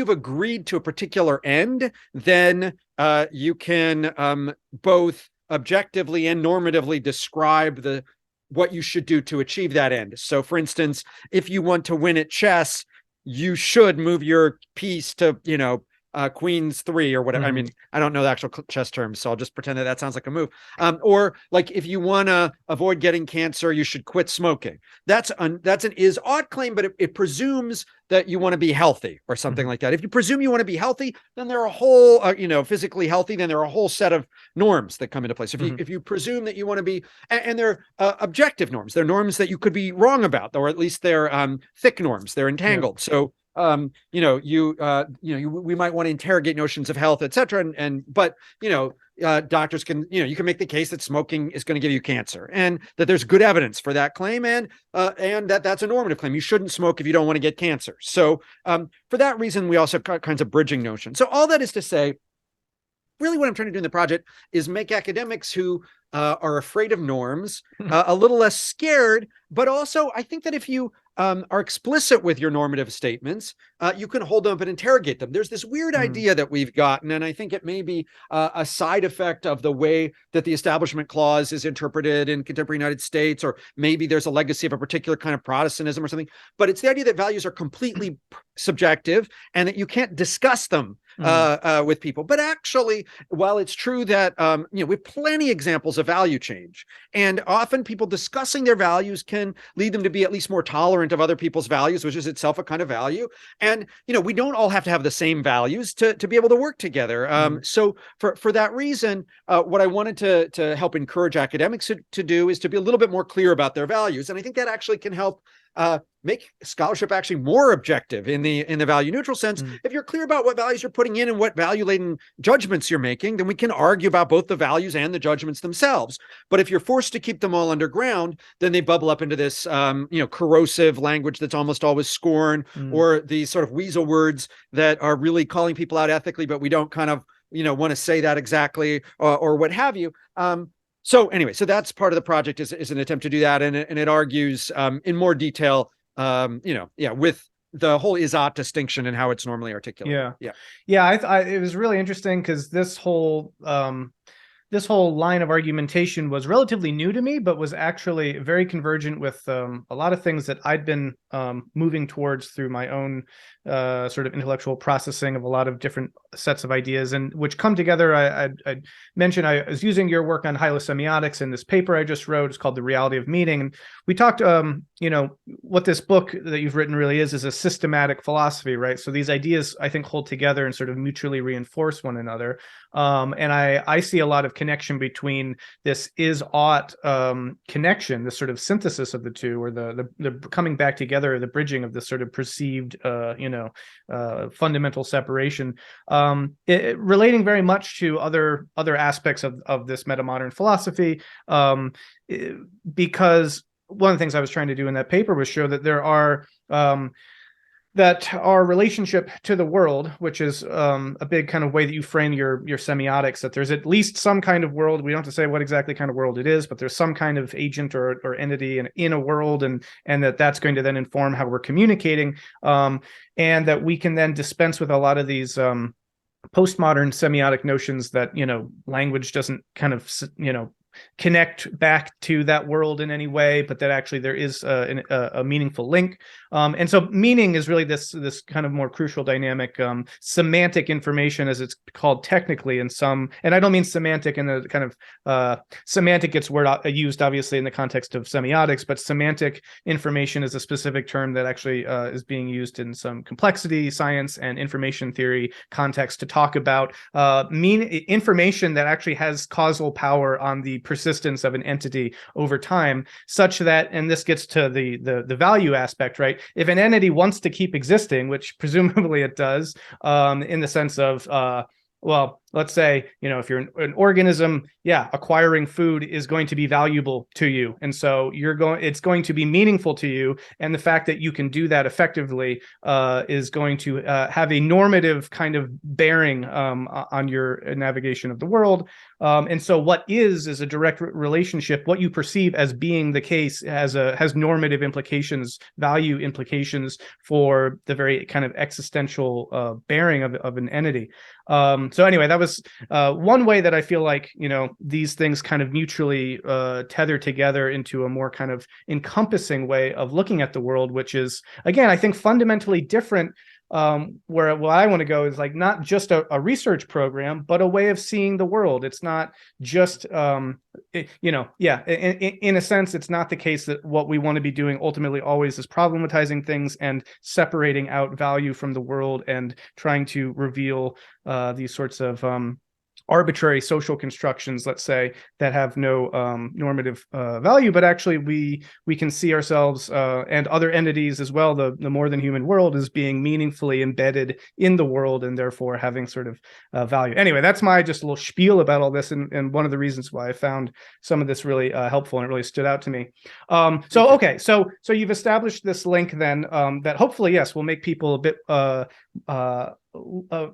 agreed to a particular end, then you can both objectively and normatively describe what you should do to achieve that end. So, for instance, if you want to win at chess, you should move your piece to, Queen's 3 or whatever. I mean, I don't know the actual chess terms, so I'll just pretend that sounds like a move. Or like if you want to avoid getting cancer, you should quit smoking. That's an is ought claim, but it presumes that you want to be healthy or something like that. If you presume you want to be healthy, then there are a whole, physically healthy, then there are a whole set of norms that come into place. If you presume that you want to be, and they're objective norms, they're norms that you could be wrong about, or at least they're thick norms, they're entangled. So we might want to interrogate notions of health, et cetera. But doctors can, you can make the case that smoking is going to give you cancer, and that there's good evidence for that claim, and that's a normative claim. You shouldn't smoke if you don't want to get cancer. So for that reason, we also have kinds of bridging notions. So all that is to say, really what I'm trying to do in the project is make academics who are afraid of norms a little less scared, but also I think that if you are explicit with your normative statements, you can hold them up and interrogate them. There's this weird idea that we've gotten, and I think it may be a side effect of the way that the Establishment Clause is interpreted in contemporary United States, or maybe there's a legacy of a particular kind of Protestantism or something, but it's the idea that values are completely subjective and that you can't discuss them with people. But actually, while it's true that we have plenty examples of value change, and often people discussing their values can lead them to be at least more tolerant of other people's values, which is itself a kind of value. And we don't all have to have the same values to be able to work together. So for that reason, what I wanted to help encourage academics to do is to be a little bit more clear about their values, and I think that actually can help make scholarship actually more objective in the value neutral sense. If you're clear about what values you're putting in and what value laden judgments you're making, then we can argue about both the values and the judgments themselves. But if you're forced to keep them all underground, then they bubble up into this corrosive language that's almost always scorn, or these sort of weasel words that are really calling people out ethically, but we don't kind of want to say that exactly, or what have you. So anyway, so that's part of the project is an attempt to do that, and it argues in more detail, with the whole is-ought distinction and how it's normally articulated. It was really interesting because this whole line of argumentation was relatively new to me, but was actually very convergent with a lot of things that I'd been moving towards through my own sort of intellectual processing of a lot of different sets of ideas, and which come together. I mentioned I was using your work on hylosemiotics in this paper I just wrote. It's called The Reality of Meaning. And we talked, what this book that you've written really is a systematic philosophy, right? So these ideas, I think, hold together and sort of mutually reinforce one another. And I see a lot of connection between this is-ought connection, this sort of synthesis of the two, or the coming back together, the bridging of this sort of perceived, fundamental separation, relating very much to other aspects of this metamodern philosophy, because one of the things I was trying to do in that paper was show that there are that our relationship to the world, which is a big kind of way that you frame your semiotics, that there's at least some kind of world. We don't have to say what exactly kind of world it is, but there's some kind of agent or entity in a world, and that's going to then inform how we're communicating, and that we can then dispense with a lot of these postmodern semiotic notions that, language doesn't kind of, connect back to that world in any way, but that actually there is a meaningful link. And so meaning is really this kind of more crucial dynamic, semantic information, as it's called technically in some, and I don't mean semantic in the kind of semantic gets used obviously in the context of semiotics, but semantic information is a specific term that actually is being used in some complexity science and information theory context to talk about information that actually has causal power on the persistence of an entity over time, such that, and this gets to the value aspect, right? If an entity wants to keep existing, which presumably it does, in the sense of well, let's say, if you're an organism, acquiring food is going to be valuable to you. And so it's going to be meaningful to you. And the fact that you can do that effectively is going to have a normative kind of bearing on your navigation of the world. And so what is a direct relationship. What you perceive as being the case has normative implications, value implications for the very kind of existential bearing of an entity. So anyway, that was one way that I feel like, these things kind of mutually tether together into a more kind of encompassing way of looking at the world, which is, again, I think fundamentally different. Where what I want to go is like not just a research program, but a way of seeing the world. It's not just, in a sense, it's not the case that what we want to be doing ultimately always is problematizing things and separating out value from the world and trying to reveal these sorts of arbitrary social constructions, let's say, that have no normative value, but actually we can see ourselves and other entities as well, the more than human world, as being meaningfully embedded in the world and therefore having sort of value. Anyway, that's my just a little spiel about all this, and one of the reasons why I found some of this really helpful and it really stood out to me. So you've established this link then that hopefully, yes, will make people a bit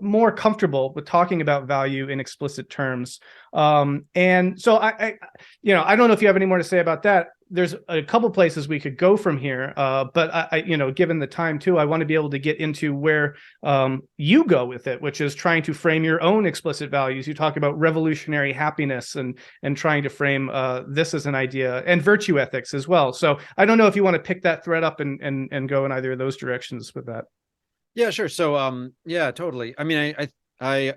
more comfortable with talking about value in explicit terms. And so I don't know if you have any more to say about that. There's a couple places we could go from here, but I given the time too, I want to be able to get into where you go with it, which is trying to frame your own explicit values. You talk about revolutionary happiness and trying to frame this as an idea, and virtue ethics as well. So I don't know if you want to pick that thread up and go in either of those directions with that. Yeah, sure. So, yeah, totally. I mean, I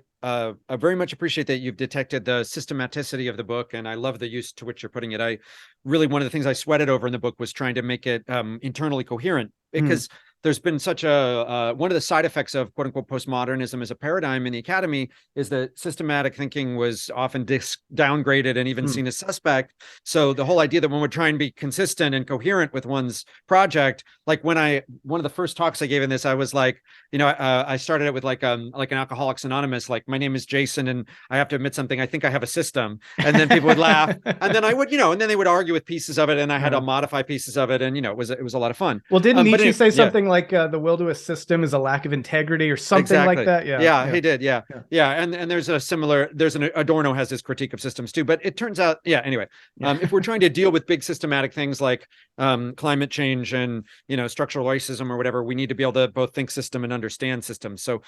very much appreciate that you've detected the systematicity of the book, and I love the use to which you're putting it. One of the things I sweated over in the book was trying to make it internally coherent, because there's been such one of the side effects of quote unquote postmodernism as a paradigm in the academy is that systematic thinking was often downgraded and even seen as suspect. So the whole idea that when we're trying to be consistent and coherent with one's project, like one of the first talks I gave in this, I was like, I started it with like an Alcoholics Anonymous, like, my name is Jason and I have to admit something, I think I have a system. And then people would laugh, and then I would, and then they would argue with pieces of it, and I had to modify pieces of it, and it was a lot of fun. Well, didn't Nietzsche say something like the will to a system is a lack of integrity or something like that? Yeah, he did. Yeah. And there's an Adorno has his critique of systems too, but it turns out, anyway, if we're trying to deal with big systematic things like climate change and, structural racism or whatever, we need to be able to both think system and understand systems. So,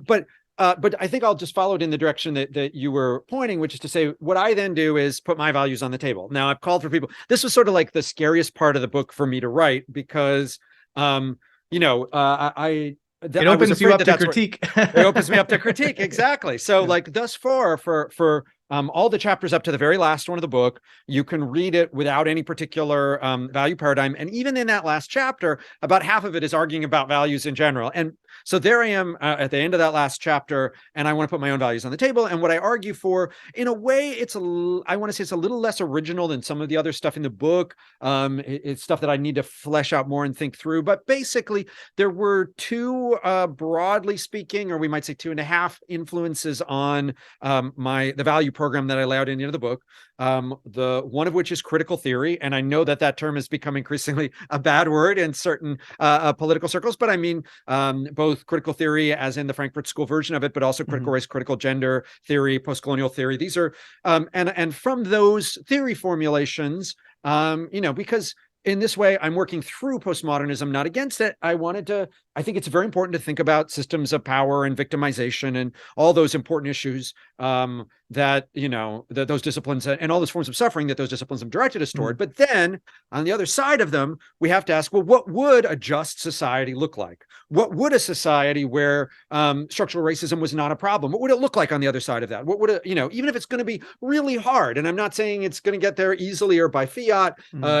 but I think I'll just follow it in the direction that you were pointing, which is to say, what I then do is put my values on the table. Now, I've called for people. This was sort of like the scariest part of the book for me to write, because it opens you up to critique. It opens me up to critique. Exactly. So like thus far for all the chapters up to the very last one of the book, you can read it without any particular value paradigm. And even in that last chapter, about half of it is arguing about values in general. And so there I am at the end of that last chapter, and I want to put my own values on the table. And what I argue for, in a way, I want to say it's a little less original than some of the other stuff in the book. It's stuff that I need to flesh out more and think through. But basically, there were two, broadly speaking, or we might say 2.5 influences on the value program that I lay out in the end of the book. The one of which is critical theory, and I know that that term has become increasingly a bad word in certain political circles, but I mean both critical theory, as in the Frankfurt School version of it, but also critical race, critical gender theory, post-colonial theory. These are and from those theory formulations, because in this way, I'm working through postmodernism, not against it. I think it's very important to think about systems of power and victimization and all those important issues that those disciplines and all those forms of suffering that those disciplines have directed us toward. But then on the other side of them, we have to ask, well, what would a just society look like? What would a society where structural racism was not a problem? What would it look like on the other side of that? What would it, even if it's going to be really hard, and I'm not saying it's going to get there easily or by fiat,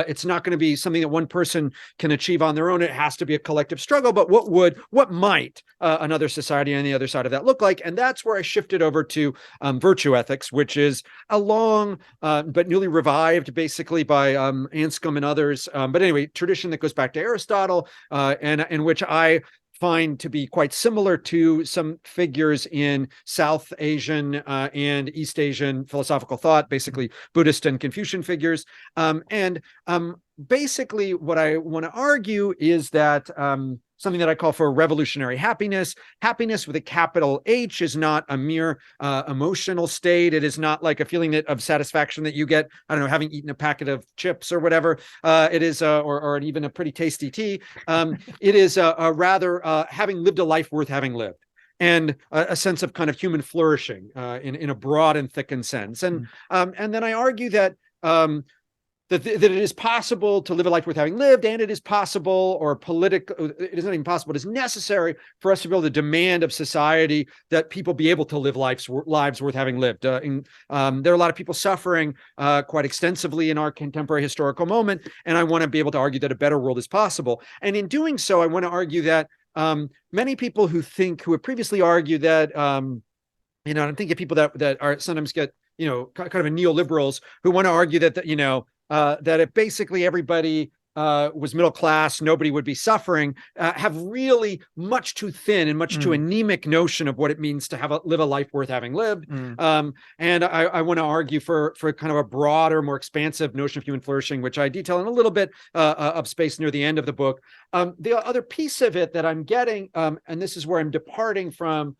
it's not going to be something that one person can achieve on their own. It has to be a collective struggle. But what might another society on the other side of that look like? And that's where I shifted over to virtue ethics, which is a long but newly revived, basically by Anscombe and others. But anyway, tradition that goes back to Aristotle, and in which I find to be quite similar to some figures in South Asian and East Asian philosophical thought, basically Buddhist and Confucian figures. Basically, what I want to argue is that something that I call for revolutionary happiness. Happiness with a capital H is not a mere emotional state. It is not like a feeling of satisfaction that you get, I don't know, having eaten a packet of chips or whatever. It is, or even a pretty tasty tea. It is rather having lived a life worth having lived, and a sense of kind of human flourishing in a broad and thickened sense. And then I argue that that it is possible to live a life worth having lived, and it is possible, or it is not even possible, it is necessary for us to be able to demand of society that people be able to live lives worth having lived. There are a lot of people suffering quite extensively in our contemporary historical moment, and I want to be able to argue that a better world is possible. And in doing so, I want to argue that many people who have previously argued that, I'm thinking of people that are sometimes get, kind of neoliberals who want to argue that, that if basically everybody was middle class, nobody would be suffering, have really much too thin and much too anemic notion of what it means to live a life worth having lived. And I want to argue for kind of a broader, more expansive notion of human flourishing, which I detail in a little bit of space near the end of the book. The other piece of it that I'm getting, and this is where I'm departing from,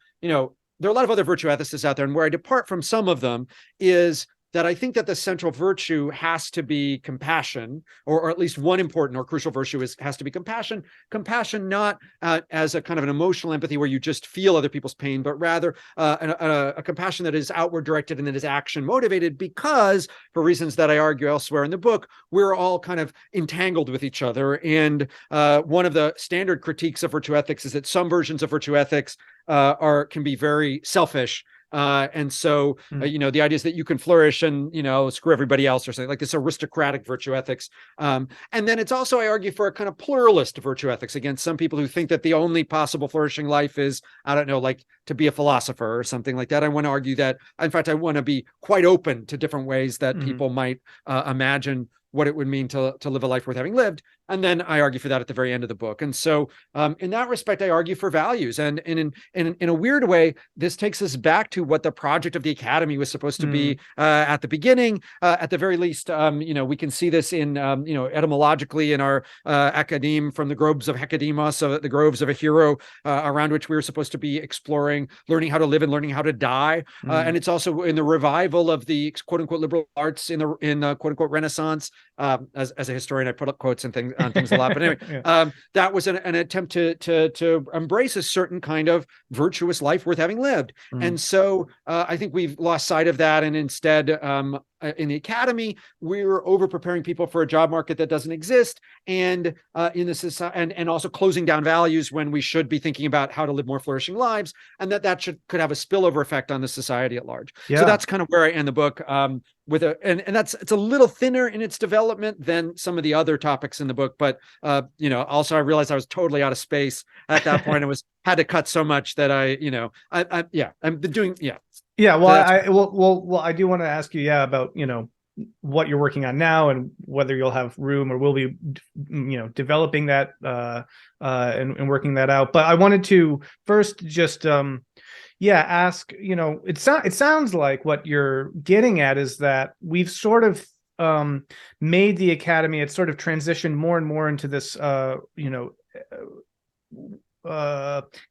there are a lot of other virtue ethicists out there, and where I depart from some of them is that I think that the central virtue has to be compassion, or at least one important or crucial virtue has to be compassion. Compassion not as a kind of an emotional empathy where you just feel other people's pain, but rather a compassion that is outward directed and that is action motivated, because for reasons that I argue elsewhere in the book, we're all kind of entangled with each other. And one of the standard critiques of virtue ethics is that some versions of virtue ethics can be very selfish. And so, the idea is that you can flourish and, screw everybody else, or something like this aristocratic virtue ethics. And then it's also, I argue for a kind of pluralist virtue ethics against some people who think that the only possible flourishing life is, I don't know, like to be a philosopher or something like that. I want to argue that, in fact, I want to be quite open to different ways that people might imagine what it would mean to live a life worth having lived. And then I argue for that at the very end of the book. And so in that respect, I argue for values. And in a weird way, this takes us back to what the project of the academy was supposed to be at the beginning. At the very least, we can see this in, etymologically in our academe, from the groves of Hecademos, the groves of a hero, around which we were supposed to be exploring, learning how to live and learning how to die. And it's also in the revival of the quote unquote liberal arts in the quote unquote Renaissance. As a historian, I put up quotes and things on things a lot, but anyway, that was an attempt to embrace a certain kind of virtuous life worth having lived. And so I think we've lost sight of that, and instead in the academy, we were over preparing people for a job market that doesn't exist, and in the society, and also closing down values when we should be thinking about how to live more flourishing lives, and that could have a spillover effect on the society at large. So that's kind of where I end the book. It's a little thinner in its development than some of the other topics in the book, but also I realized I was totally out of space at that point. Had to cut so much that I'm doing. Well, I do want to ask you, about, what you're working on now and whether you'll have room or will be, developing that and working that out. But I wanted to first just ask, it sounds like what you're getting at is that we've sort of made the academy, it's sort of transitioned more and more into this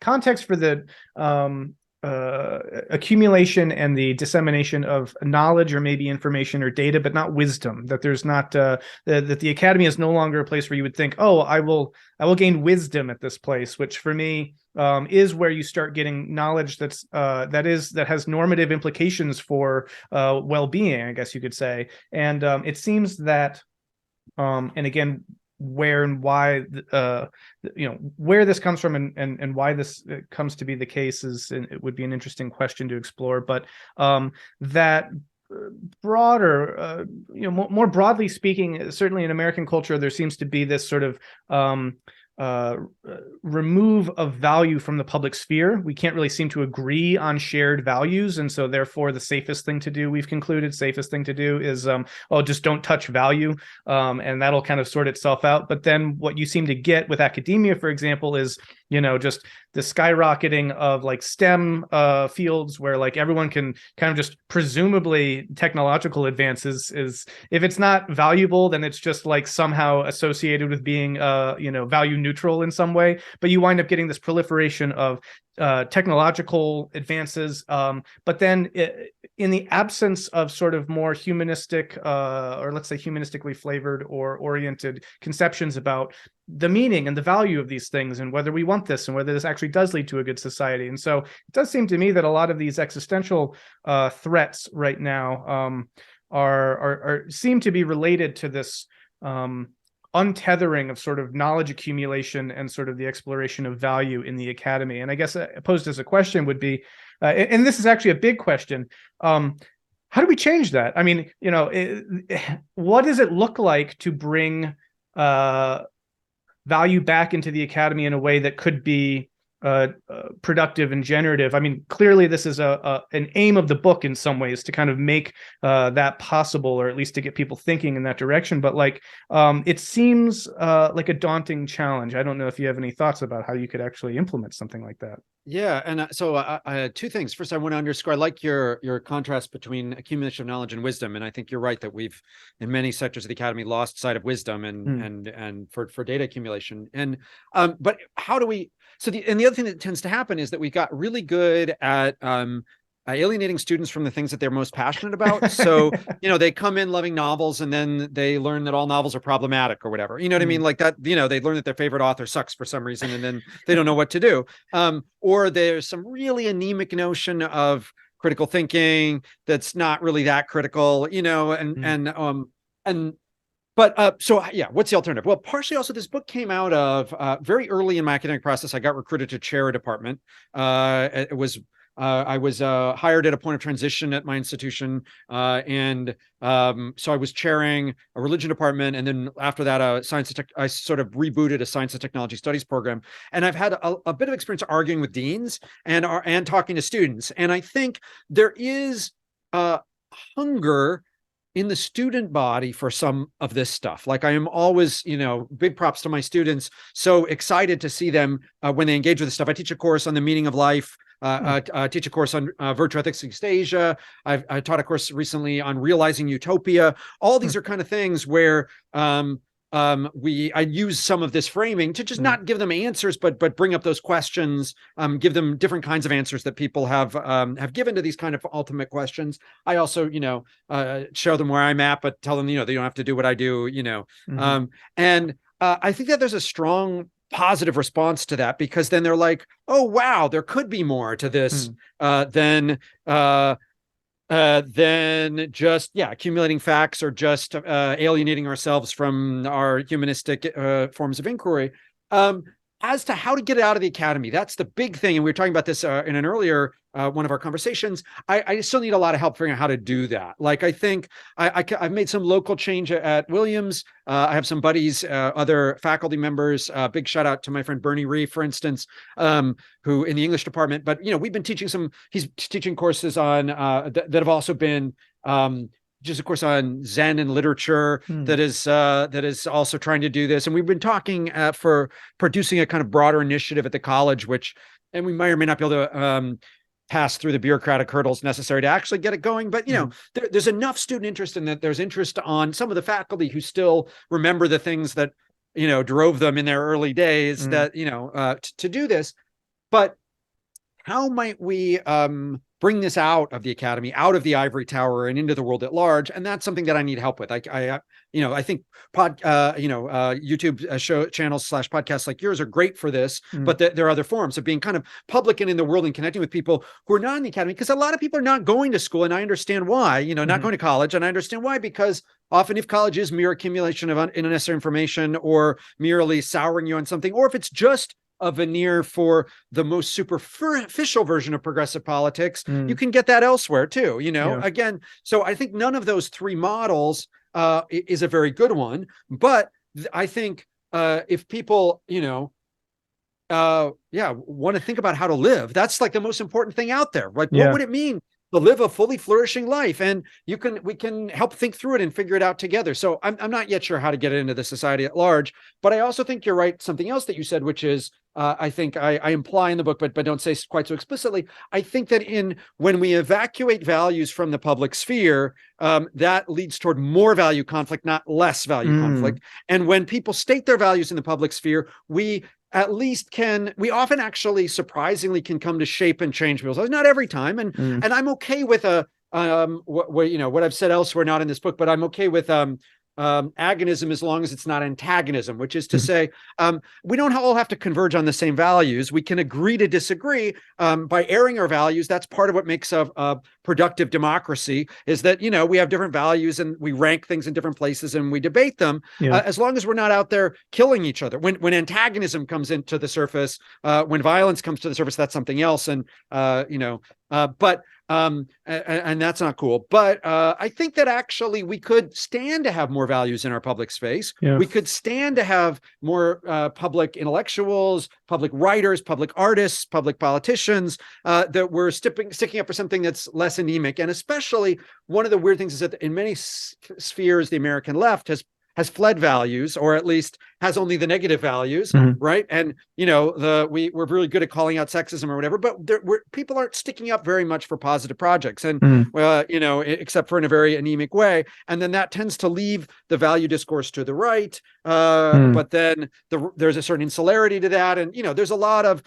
context for the accumulation and the dissemination of knowledge or maybe information or data, but not wisdom. That there's not that the academy is no longer a place where you would think, oh, I will gain wisdom at this place, which for me is where you start getting knowledge that has normative implications for well-being, I guess you could say. And it seems that, and again, where and why where this comes from and why this comes to be the case it would be an interesting question to explore, but that broader more broadly speaking, certainly in American culture, there seems to be this sort of remove of value from the public sphere. We can't really seem to agree on shared values, and so therefore the safest thing to do, we've concluded, is just don't touch value, and that'll kind of sort itself out. But then what you seem to get with academia, for example, is just the skyrocketing of like STEM fields where like everyone can kind of just presumably technological advances is, if it's not valuable, then it's just like somehow associated with being value neutral in some way. But you wind up getting this proliferation of technological advances, but then in the absence of sort of more humanistic or let's say humanistically flavored or oriented conceptions about the meaning and the value of these things and whether we want this and whether this actually does lead to a good society. And so it does seem to me that a lot of these existential threats right now are seem to be related to this untethering of sort of knowledge accumulation and sort of the exploration of value in the academy. And I guess posed as a question would be, and this is actually a big question, how do we change that? I mean, what does it look like to bring value back into the academy in a way that could be productive and generative? I mean, clearly this is an aim of the book in some ways to kind of make that possible, or at least to get people thinking in that direction. But like, it seems like a daunting challenge. I don't know if you have any thoughts about how you could actually implement something like that. Yeah, and so I had two things. First, I want to underscore, I like your contrast between accumulation of knowledge and wisdom, and I think you're right that we've, in many sectors of the academy, lost sight of wisdom and for data accumulation. And but how do we? So the other thing that tends to happen is that we got really good at alienating students from the things that they're most passionate about. So, they come in loving novels and then they learn that all novels are problematic or whatever, you know what I mean? Like that, they learn that their favorite author sucks for some reason and then they don't know what to do. Or there's some really anemic notion of critical thinking that's not really that critical, so yeah, what's the alternative? Well, partially also this book came out of very early in my academic process. I got recruited to chair a department. I was hired at a point of transition at my institution. So I was chairing a religion department. And then after that, I sort of rebooted a science and technology studies program. And I've had a bit of experience arguing with deans and talking to students. And I think there is hunger in the student body for some of this stuff. Like I am always, big props to my students. So excited to see them when they engage with this stuff. I teach a course on the meaning of life. I teach a course on virtue ethics in East Asia. I taught a course recently on realizing utopia. All these are kind of things where I use some of this framing to just not give them answers, but bring up those questions, give them different kinds of answers that people have given to these kind of ultimate questions. I also, show them where I'm at, but tell them, they don't have to do what I do, and I think that there's a strong positive response to that, because then they're like, oh, wow, there could be more to this than just accumulating facts or just alienating ourselves from our humanistic forms of inquiry. As to how to get it out of the academy, that's the big thing. And we were talking about this in an earlier one of our conversations. I still need a lot of help figuring out how to do that. Like, I think I've made some local change at Williams. I have some buddies, other faculty members. Big shout out to my friend Bernie Ree, for instance, who in the English department. But we've been teaching he's teaching courses on that have also been just of course on Zen and literature that is also trying to do this. And we've been talking for producing a kind of broader initiative at the college, and we may or may not be able to pass through the bureaucratic hurdles necessary to actually get it going. But, there's enough student interest in that. There's interest on some of the faculty who still remember the things that, drove them in their early days that, to do this. But how might we bring this out of the academy, out of the ivory tower, and into the world at large? And that's something that I need help with. I think YouTube show channels / podcasts like yours are great for this, but there are other forms of being kind of public and in the world and connecting with people who are not in the academy, because a lot of people are not going to school, and I understand why. Not going to college, and I understand why, because often if college is mere accumulation of unnecessary information, or merely souring you on something, or if it's just a veneer for the most superficial version of progressive politics, you can get that elsewhere too, again. So I think none of those three models is a very good one, but I think if people, want to think about how to live, that's like the most important thing out there. Like, what would it mean to live a fully flourishing life? And we can help think through it and figure it out together. So I'm not yet sure how to get it into the society at large, but I also think you're right. Something else that you said, which is, I think I imply in the book, but don't say quite so explicitly, I think that when we evacuate values from the public sphere, that leads toward more value conflict, not less value conflict. And when people state their values in the public sphere, we often actually surprisingly can come to shape and change people's lives. Not every time. And I'm okay with what I've said elsewhere, not in this book, but I'm okay with agonism as long as it's not antagonism, which is to say, we don't all have to converge on the same values. We can agree to disagree by airing our values. That's part of what makes a productive democracy, is that, we have different values and we rank things in different places and we debate them, as long as we're not out there killing each other. When antagonism comes into the surface, when violence comes to the surface, that's something else. And, and that's not cool. But I think that actually we could stand to have more values in our public space. We could stand to have more public intellectuals, public writers, public artists, public politicians that were sticking up for something that's less anemic. And especially, one of the weird things is that in many spheres, the American left has fled values, or at least has only the negative values, right? And we're really good at calling out sexism or whatever, but people aren't sticking up very much for positive projects, and except for in a very anemic way. And then that tends to leave the value discourse to the right. But then there's a certain insularity to that, and there's a lot of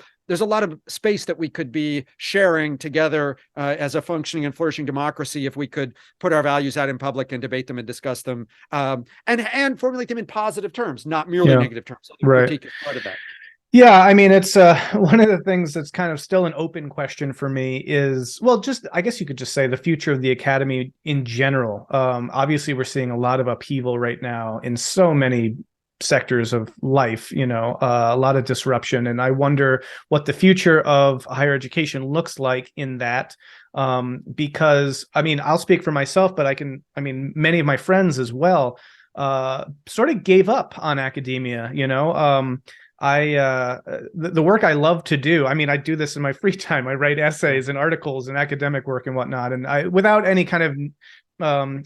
space that we could be sharing together as a functioning and flourishing democracy if we could put our values out in public and debate them and discuss them, and formulate them in positive terms, not merely negative terms. So critique is part of that. Yeah, I mean, it's one of the things that's kind of still an open question for me is, well, just, I guess you could just say, the future of the academy in general. Obviously, we're seeing a lot of upheaval right now in so many sectors of life, a lot of disruption. And I wonder what the future of higher education looks like in that. Because, I mean, I'll speak for myself, but many of my friends as well sort of gave up on academia. The work I love to do, I do this in my free time. I write essays and articles and academic work and whatnot, and without any kind of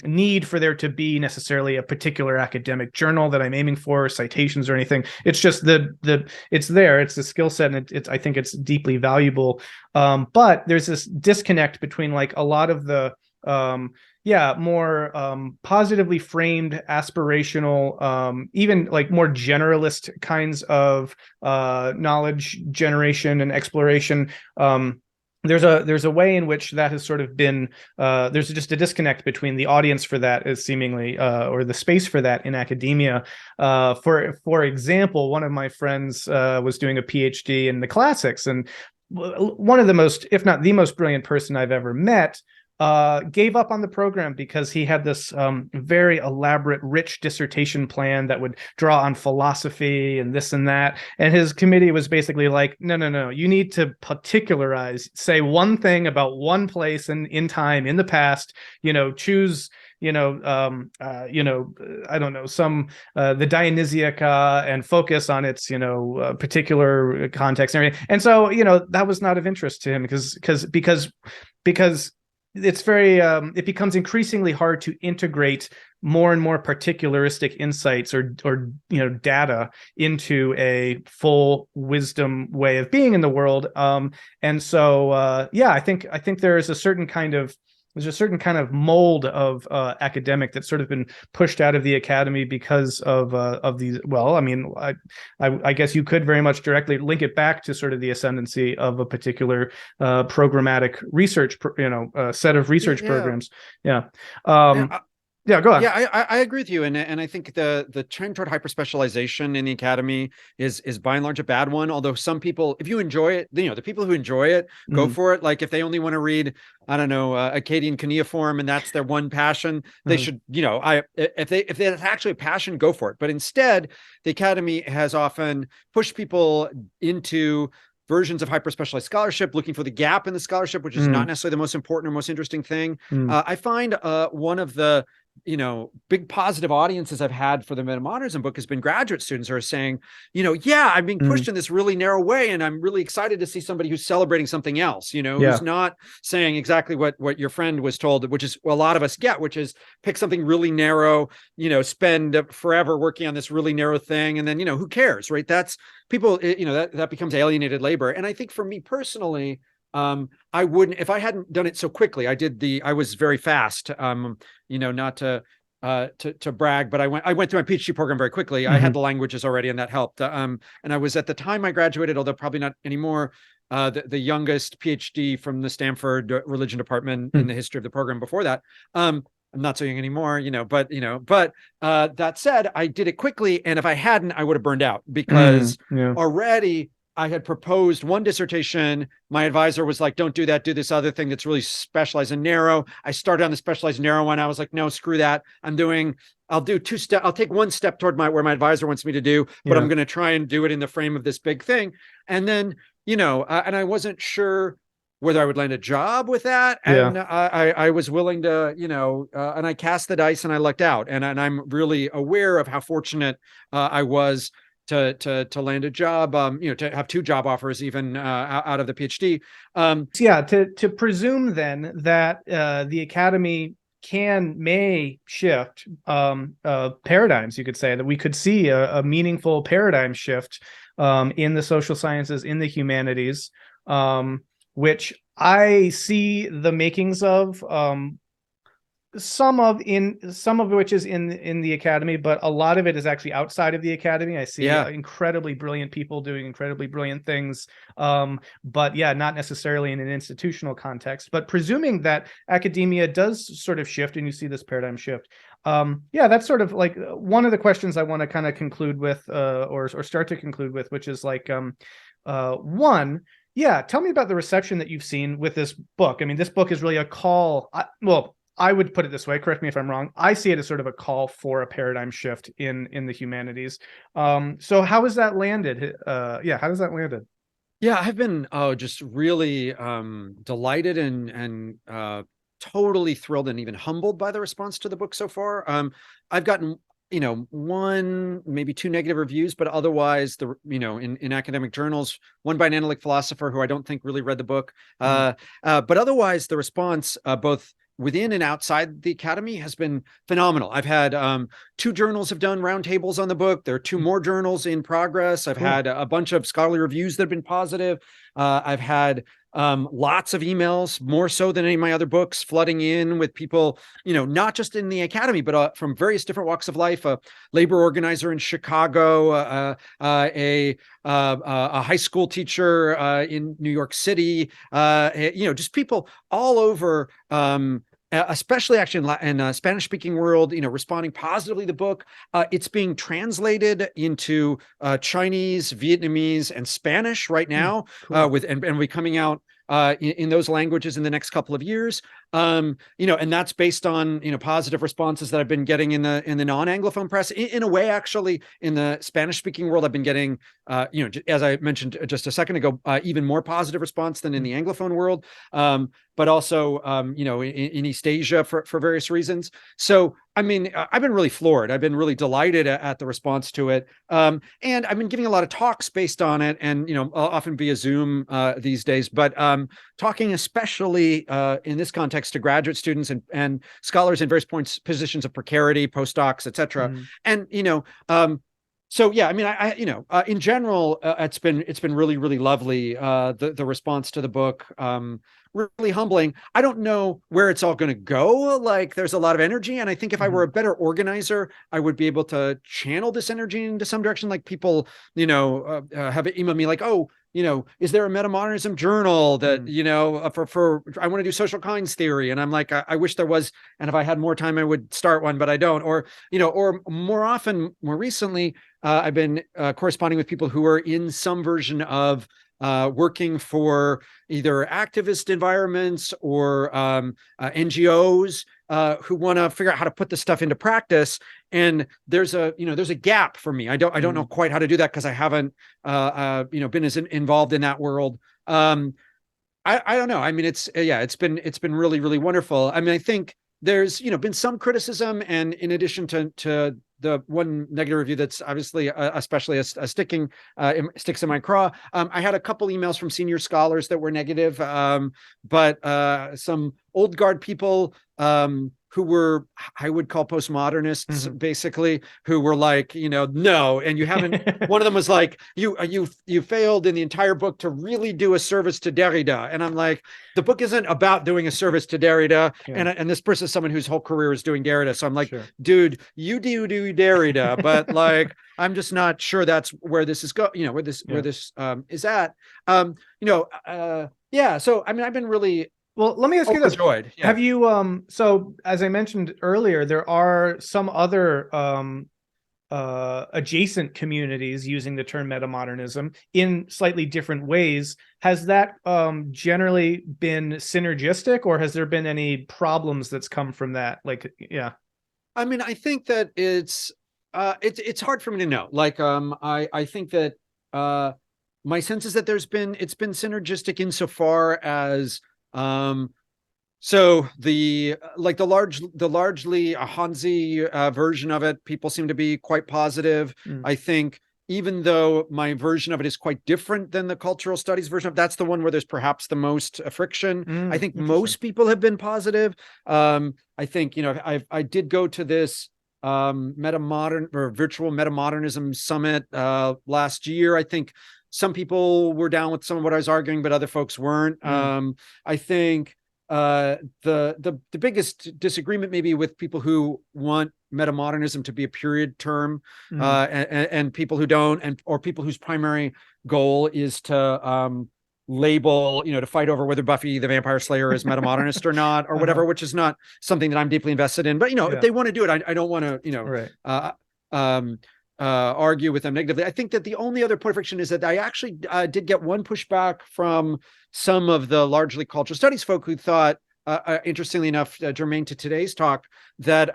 need for there to be necessarily a particular academic journal that I'm aiming for, citations or anything. It's just it's there. It's the skill set, and I think it's deeply valuable. But there's this disconnect between like a lot of the more positively framed, aspirational, even like more generalist kinds of knowledge generation and exploration. There's a way in which that has sort of been, there's just a disconnect between the audience for that is seemingly, or the space for that in academia. For example, one of my friends was doing a PhD in the classics, and one of the most, if not the most brilliant person I've ever met, gave up on the program because he had this very elaborate, rich dissertation plan that would draw on philosophy and this and that. And his committee was basically like, no, you need to particularize, say one thing about one place in time, in the past, choose, I don't know, the Dionysiaca, and focus on its, particular context and everything. And so, that was not of interest to him because it's very it becomes increasingly hard to integrate more and more particularistic insights or data into a full wisdom way of being in the world. And so I think there's a certain kind of mold of academic that's sort of been pushed out of the academy because of these. Well, I mean, I guess you could very much directly link it back to sort of the ascendancy of a particular programmatic research, set of research programs. Yeah. Yeah, go on. Yeah, I agree with you, and I think the trend toward hyperspecialization in the academy is by and large a bad one. Although some people, if you enjoy it, the people who enjoy it go for it. Like if they only want to read, I don't know, Akkadian cuneiform, and that's their one passion, they should, if that's actually a passion, go for it. But instead, the academy has often pushed people into versions of hyper-specialized scholarship, looking for the gap in the scholarship, which is not necessarily the most important or most interesting thing. I find one of the big positive audiences I've had for the Metamodernism book has been graduate students who are saying, I'm being pushed in this really narrow way, and I'm really excited to see somebody who's celebrating something else, who's not saying exactly what your friend was told, which is a lot of us get, which is pick something really narrow, spend forever working on this really narrow thing, and then, who cares, right? That's people, that becomes alienated labor. And I think for me personally, I wouldn't, if I hadn't done it so quickly. I was very fast, not to brag, but I went through my PhD program very quickly. I had the languages already, and that helped. And I was, at the time I graduated, although probably not anymore, the youngest PhD from the Stanford religion department in the history of the program before that. I'm not so young anymore, but that said, I did it quickly. And if I hadn't, I would have burned out, because already I had proposed one dissertation. My advisor was like, don't do that. Do this other thing that's really specialized and narrow. I started on the specialized narrow one. I was like, no, screw that. I'll do two steps. I'll take one step toward where my advisor wants me to do, but I'm going to try and do it in the frame of this big thing. And then, and I wasn't sure whether I would land a job with that. And I was willing to, and I cast the dice and I lucked out. And I'm really aware of how fortunate I was to land a job, to have two job offers even out of the PhD. To presume then that the academy may shift paradigms, you could say that we could see a meaningful paradigm shift in the social sciences, in the humanities, which I see the makings of. Some of which is in the academy, but a lot of it is actually outside of the academy. I see incredibly brilliant people doing incredibly brilliant things, but not necessarily in an institutional context. But presuming that academia does sort of shift, and you see this paradigm shift, that's sort of like one of the questions I want to kind of conclude with, or start to conclude with, which is like, one. Yeah, tell me about the reception that you've seen with this book. I mean, this book is really a call. I would put it this way, correct me if I'm wrong. I see it as sort of a call for a paradigm shift in the humanities. So how has that landed? How does that landed? Yeah, I've been just really delighted and totally thrilled and even humbled by the response to the book so far. I've gotten one, maybe two negative reviews, but otherwise in academic journals, one by an analytic philosopher who I don't think really read the book. But otherwise the response, both within and outside the academy, has been phenomenal. I've had two journals have done roundtables on the book. There are two more journals in progress. I've had a bunch of scholarly reviews that have been positive. I've had lots of emails, more so than any of my other books, flooding in with people, not just in the academy, but from various different walks of life. A labor organizer in Chicago, a high school teacher in New York City, just people all over, especially actually in the Spanish-speaking world, responding positively to the book. It's being translated into Chinese, Vietnamese, and Spanish right now, cool. And will be coming out in those languages in the next couple of years. And that's based on, positive responses that I've been getting in the non-Anglophone press. In a way, actually, in the Spanish-speaking world, I've been getting, as I mentioned just a second ago, even more positive response than in the Anglophone world. But also, in East Asia for various reasons. So I mean, I've been really floored. I've been really delighted at the response to it. And I've been giving a lot of talks based on it, and, often via Zoom these days, but talking especially in this context to graduate students and scholars in various positions of precarity, postdocs, et cetera. And, so yeah, I mean, in general, it's been really, really lovely. The response to the book, really humbling. I don't know where it's all going to go. Like, there's a lot of energy, and I think if I were a better organizer, I would be able to channel this energy into some direction. Like, people, have emailed me like, oh, is there a Metamodernism journal that, for I want to do social kinds theory. And I'm like, I wish there was. And if I had more time, I would start one, but I don't. Or, or more often, more recently, I've been corresponding with people who are in some version of working for either activist environments or NGOs who want to figure out how to put this stuff into practice. And there's a gap for me. I don't know quite how to do that because I haven't been as involved in that world. I don't know. I mean, it's been really, really wonderful. I mean, I think there's been some criticism, and in addition to the one negative review that's obviously especially sticks in my craw. I had a couple emails from senior scholars that were negative, but some old guard people who were, I would call postmodernists, basically, who were like, no, and you haven't. One of them was like, you failed in the entire book to really do a service to Derrida, and I'm like, the book isn't about doing a service to Derrida, and this person is someone whose whole career is doing Derrida, so I'm like, dude, you do Derrida, but like, I'm just not sure that's where this is where this is at. So I mean, I've been really. Well, let me ask you this. Yeah. Have you, so as I mentioned earlier, there are some other adjacent communities using the term metamodernism in slightly different ways. Has that generally been synergistic, or has there been any problems that's come from that? Like, yeah. I mean, I think that it's hard for me to know. Like, I think that my sense is that it's been synergistic insofar as so the largely a Hanzi version of it, people seem to be quite positive. I think even though my version of it is quite different than the cultural studies version of, that's the one where there's perhaps the most friction. I think most people have been positive. I think, I did go to this Metamodern or virtual Metamodernism summit last year. I think some people were down with some of what I was arguing, but other folks weren't. I think the biggest disagreement maybe with people who want metamodernism to be a period term, and people who don't, or people whose primary goal is to label, to fight over whether Buffy the Vampire Slayer is metamodernist or not, or whatever, which is not something that I'm deeply invested in. But if they want to do it, I don't want to argue with them negatively. I think that the only other point of friction is that I actually did get one pushback from some of the largely cultural studies folk who thought, interestingly enough, germane to today's talk, that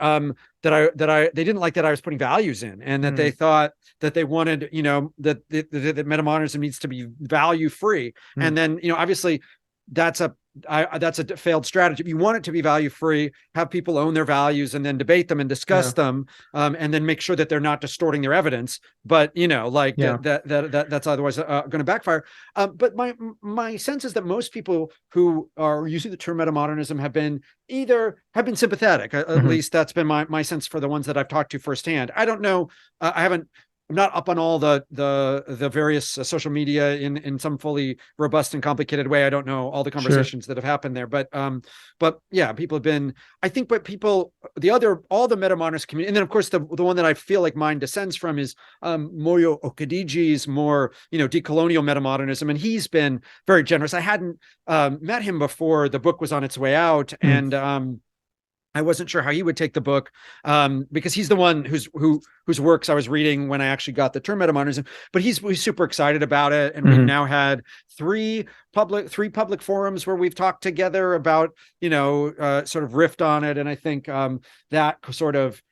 they didn't like that I was putting values in, and that they thought that they wanted, that metamodernism needs to be value free, and then obviously that's a failed strategy. If you want it to be value free, have people own their values and then debate them and discuss them, and then make sure that they're not distorting their evidence. But that's otherwise going to backfire. But my sense is that most people who are using the term metamodernism have been sympathetic. At least that's been my sense for the ones that I've talked to firsthand. I don't know. I'm not up on all the various social media in some fully robust and complicated way. I don't know all the conversations that have happened there, but yeah, people have been, I think, but all the metamodernist community, and then of course the one that I feel like mine descends from is Moyo Okadiji's more, decolonial metamodernism, and he's been very generous. I hadn't met him before the book was on its way out, and I wasn't sure how he would take the book, because he's the one whose works I was reading when I actually got the term metamodernism. But he's super excited about it, and we've now had three public forums where we've talked together about sort of riffed on it, and I think that sort of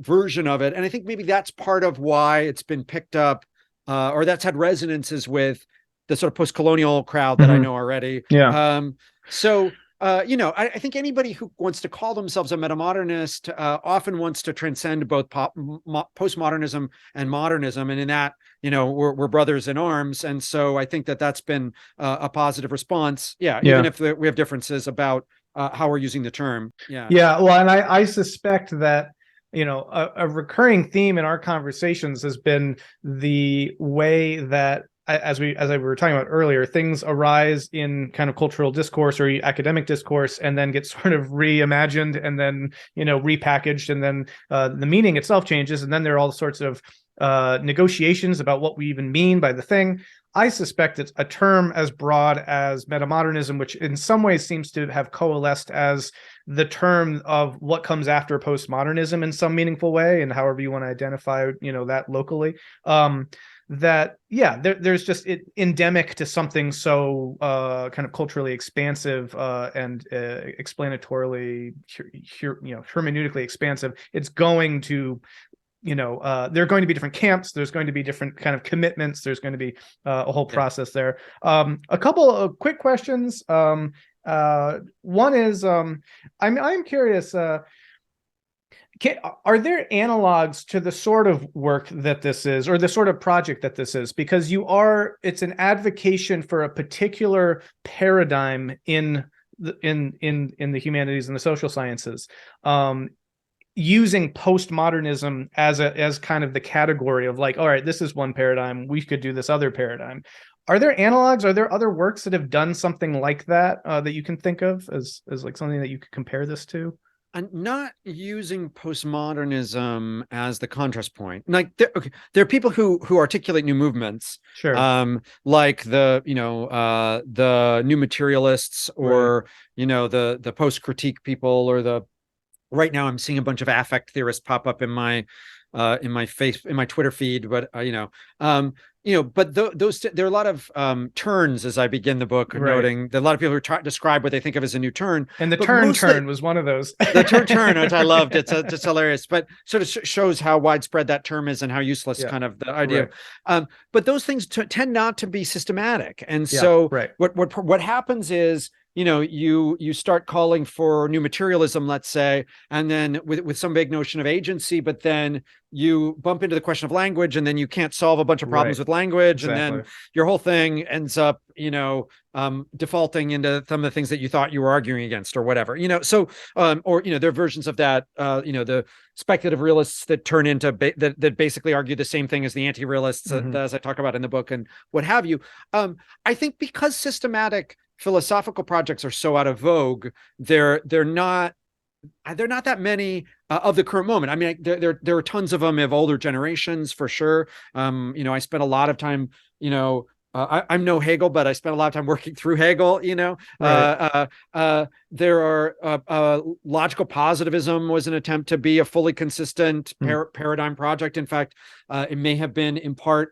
version of it, and I think maybe that's part of why it's been picked up, or that's had resonances with the sort of post-colonial crowd that I know already. Yeah. So I think anybody who wants to call themselves a metamodernist often wants to transcend both postmodernism and modernism, and in that, we're brothers in arms. And so I think that that's been a positive response. Yeah, even if we have differences about how we're using the term. Yeah. Well, and I suspect that, a recurring theme in our conversations has been the way that, as we were talking about earlier, things arise in kind of cultural discourse or academic discourse, and then get sort of reimagined, and then repackaged, and then the meaning itself changes, and then there are all sorts of negotiations about what we even mean by the thing. I suspect it's a term as broad as metamodernism, which in some ways seems to have coalesced as the term of what comes after postmodernism in some meaningful way, and however you want to identify, that locally. There's just endemic to something so kind of culturally expansive and explanatorily, hermeneutically expansive. It's going to, there are going to be different camps. There's going to be different kind of commitments. There's going to be a whole process there. A couple of quick questions. One is, I'm curious. Are there analogs to the sort of work that this is, or the sort of project that this is? Because it's an advocation for a particular paradigm in the humanities and the social sciences, using postmodernism as kind of the category of like, all right, this is one paradigm, we could do this other paradigm. Are there analogs? Are there other works that have done something like that that you can think of as like something that you could compare this to? And not using postmodernism as the contrast point. Like there are people who articulate new movements, sure, like the new materialists, or right, the post critique people, or right now I'm seeing a bunch of affect theorists pop up in my Twitter feed, but but there are a lot of turns as I begin the book, right, noting that a lot of people who try to describe what they think of as a new turn. And the turn was one of those. The turn, which I loved. It's just hilarious, but sort of shows how widespread that term is and how useless kind of the idea. Right. But those things tend not to be systematic, and so right, what happens is, you start calling for new materialism, let's say, and then with some vague notion of agency, but then you bump into the question of language, and then you can't solve a bunch of problems with language. Exactly. And then your whole thing ends up, defaulting into some of the things that you thought you were arguing against or whatever, so, or, there are versions of that, the speculative realists that turn into, that basically argue the same thing as the anti-realists, as I talk about in the book and what have you. I think because systematic philosophical projects are so out of vogue, they're not that many of the current moment. I mean, there are tons of them of older generations for sure. I spent a lot of time, I'm no Hegel, but I spent a lot of time working through Hegel. Right. There are logical positivism was an attempt to be a fully consistent paradigm project. In fact, it may have been in part.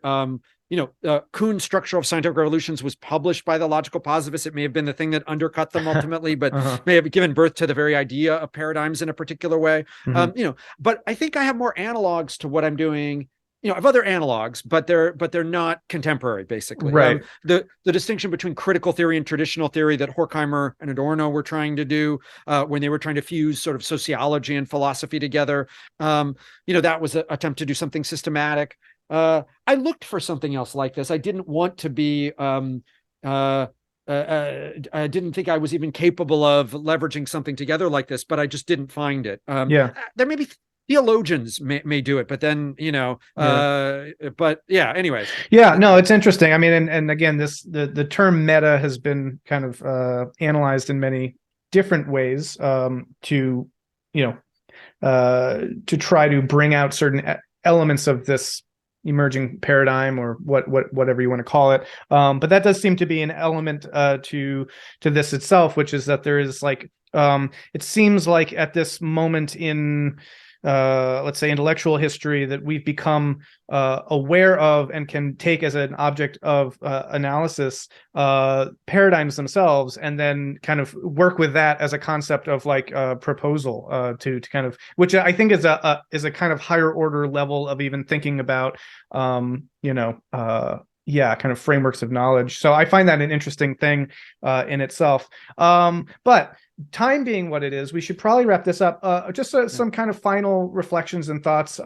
Kuhn's Structure of Scientific Revolutions was published by the logical positivists. It may have been the thing that undercut them ultimately, but may have given birth to the very idea of paradigms in a particular way. But I think I have more analogs to what I'm doing. I have other analogs, but they're not contemporary, basically. Right. The distinction between critical theory and traditional theory that Horkheimer and Adorno were trying to do when they were trying to fuse sort of sociology and philosophy together. That was an attempt to do something systematic. I looked for something else like this. I didn't want to be, I didn't think I was even capable of leveraging something together like this, but I just didn't find it. There may be theologians may do it, but then, but yeah, anyways. Yeah, no, it's interesting. I mean, and again, the term meta has been kind of analyzed in many different ways to try to bring out certain elements of this emerging paradigm, or whatever you want to call it, but that does seem to be an element to this itself, which is that there is like it seems like at this moment in let's say intellectual history that we've become aware of and can take as an object of analysis paradigms themselves, and then kind of work with that as a concept of like proposal to kind of, which I think is a kind of higher order level of even thinking about kind of frameworks of knowledge. So I find that an interesting thing in itself. But time being what it is, we should probably wrap this up. Some kind of final reflections and thoughts.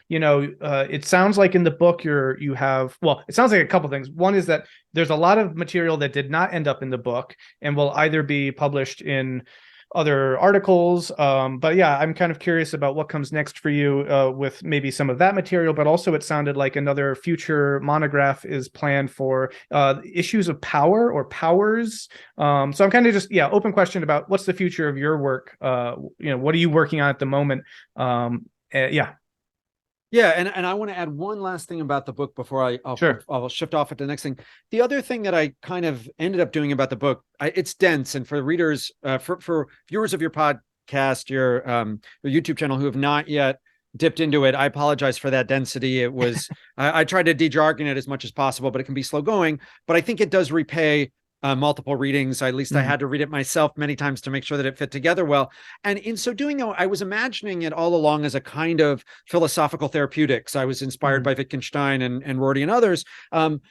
It sounds like in the book it sounds like a couple things. One is that there's a lot of material that did not end up in the book and will either be published in other articles. But yeah, I'm kind of curious about what comes next for you with maybe some of that material, but also it sounded like another future monograph is planned for issues of power or powers. So I'm kind of just, open question about what's the future of your work? What are you working on at the moment? Yeah, and I want to add one last thing about the book before I'll shift off at the next thing. The other thing that I kind of ended up doing about the book, it's dense, and for readers, for viewers of your podcast, your YouTube channel who have not yet dipped into it, I apologize for that density. It was I tried to de-jargon it as much as possible, but it can be slow going. But I think it does repay multiple readings. At least I had to read it myself many times to make sure that it fit together well. And in so doing, though, I was imagining it all along as a kind of philosophical therapeutics. I was inspired by Wittgenstein and Rorty and others. That,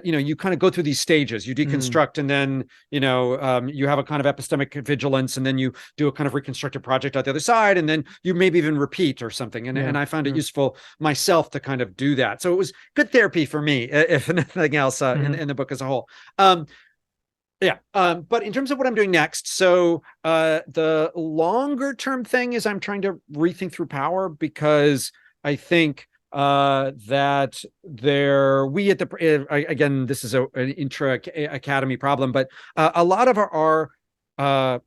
you kind of go through these stages, you deconstruct and then, you have a kind of epistemic vigilance, and then you do a kind of reconstructive project at the other side. And then you maybe even repeat or something. And I found it useful myself to kind of do that. So it was good therapy for me, if nothing else, in the book as a whole. But in terms of what I'm doing next, so the longer term thing is I'm trying to rethink through power, because I think that again, this is an intra academy problem, but a lot of our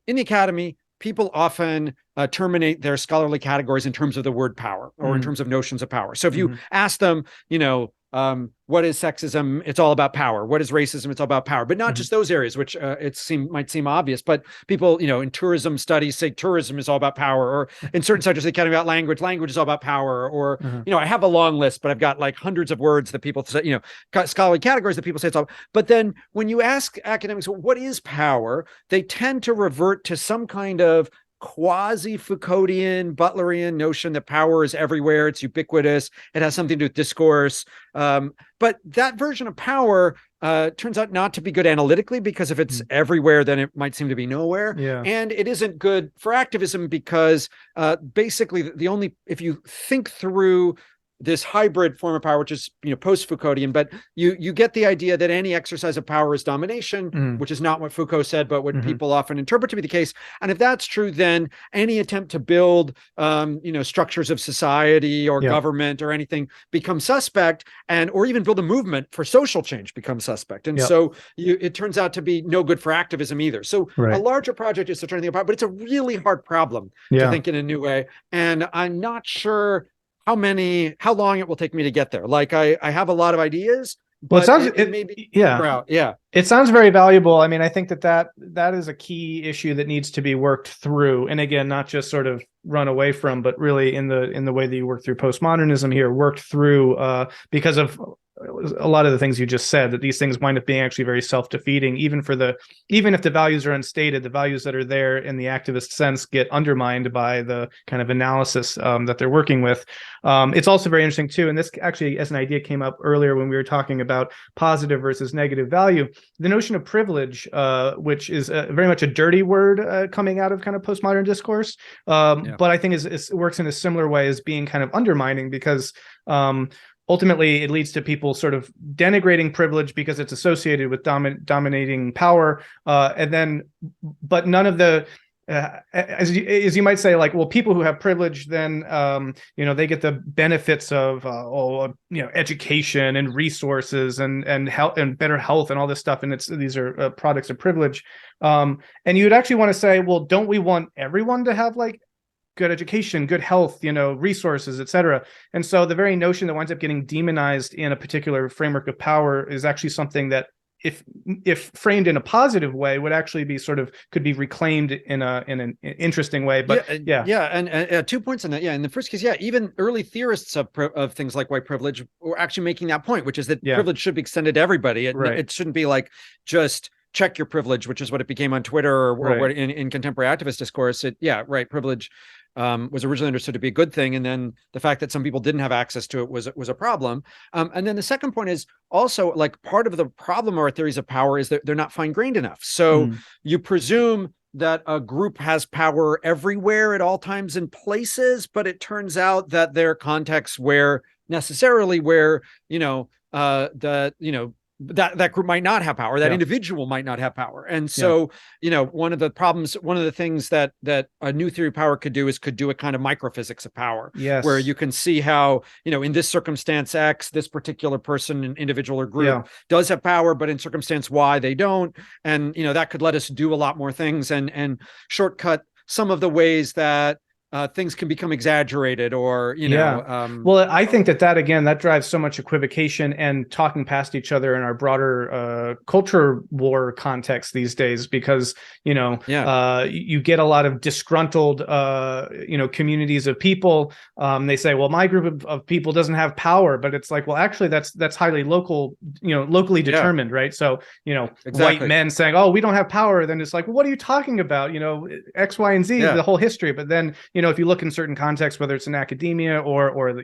in the academy, people often terminate their scholarly categories in terms of the word power or in terms of notions of power. So if you ask them, what is sexism? It's all about power. What is racism? It's all about power, but not just those areas, which might seem obvious, but people, in tourism studies say tourism is all about power, or in certain subjects, they kind of about language is all about power, or, I have a long list, but I've got like hundreds of words that people say, scholarly categories that people say it's all, but then when you ask academics, what is power? They tend to revert to some kind of quasi-Foucauldian, Butlerian notion that power is everywhere, it's ubiquitous, it has something to do with discourse. But that version of power turns out not to be good analytically, because if it's everywhere, then it might seem to be nowhere. Yeah. And it isn't good for activism, because basically if you think through this hybrid form of power, which is post-Foucauldian, but you get the idea that any exercise of power is domination, which is not what Foucault said, but what people often interpret to be the case. And if that's true, then any attempt to build structures of society or government or anything becomes suspect, or even build a movement for social change becomes suspect. And so it turns out to be no good for activism either. So a larger project is to try to think about, but it's a really hard problem to think in a new way. And I'm not sure how long it will take me to get there. Like I have a lot of ideas, but it sounds very valuable. I mean, I think that is a key issue that needs to be worked through. And again, not just sort of run away from, but really in the way that you work through postmodernism here, worked through because of a lot of the things you just said, that these things wind up being actually very self-defeating, even if the values are unstated, the values that are there in the activist sense get undermined by the kind of analysis that they're working with. It's also very interesting too, and this actually as an idea came up earlier when we were talking about positive versus negative value, the notion of privilege, which is very much a dirty word coming out of kind of postmodern discourse, but I think it works in a similar way as being kind of undermining, because ultimately, it leads to people sort of denigrating privilege because it's associated with dominating power, but none of the as you might say, like, well, people who have privilege then they get the benefits of education and resources and health and better health and all this stuff, and these are products of privilege. And you'd actually want to say, well, don't we want everyone to have like good education, good health, resources, etc. And so the very notion that winds up getting demonized in a particular framework of power is actually something that, if framed in a positive way, would actually be could be reclaimed in an interesting way. But and 2 points on that. In the first case, even early theorists of things like white privilege were actually making that point, which is that privilege should be extended to everybody. It shouldn't be like just check your privilege, which is what it became on Twitter or in contemporary activist discourse. Privilege was originally understood to be a good thing, and then the fact that some people didn't have access to it was a problem. And then the second point is also, like, part of the problem of our theories of power is that they're not fine-grained enough. So you presume that a group has power everywhere at all times and places, but it turns out that there are contexts where that group might not have power, that individual might not have power. And so, one of the things that a new theory of power could do a kind of microphysics of power, where you can see how, in this circumstance X, this particular person, an individual or group does have power, but in circumstance Y, they don't. And, that could let us do a lot more things and shortcut some of the ways that things can become exaggerated or, well, I think that drives so much equivocation and talking past each other in our broader culture war context these days, because, you get a lot of disgruntled, communities of people. They say, well, my group of people doesn't have power, but it's like, well, actually that's highly locally determined, right? So, white men saying, oh, we don't have power. Then it's like, well, what are you talking about? X, Y, and Z, the whole history. But then, if you look in certain contexts, whether it's in academia or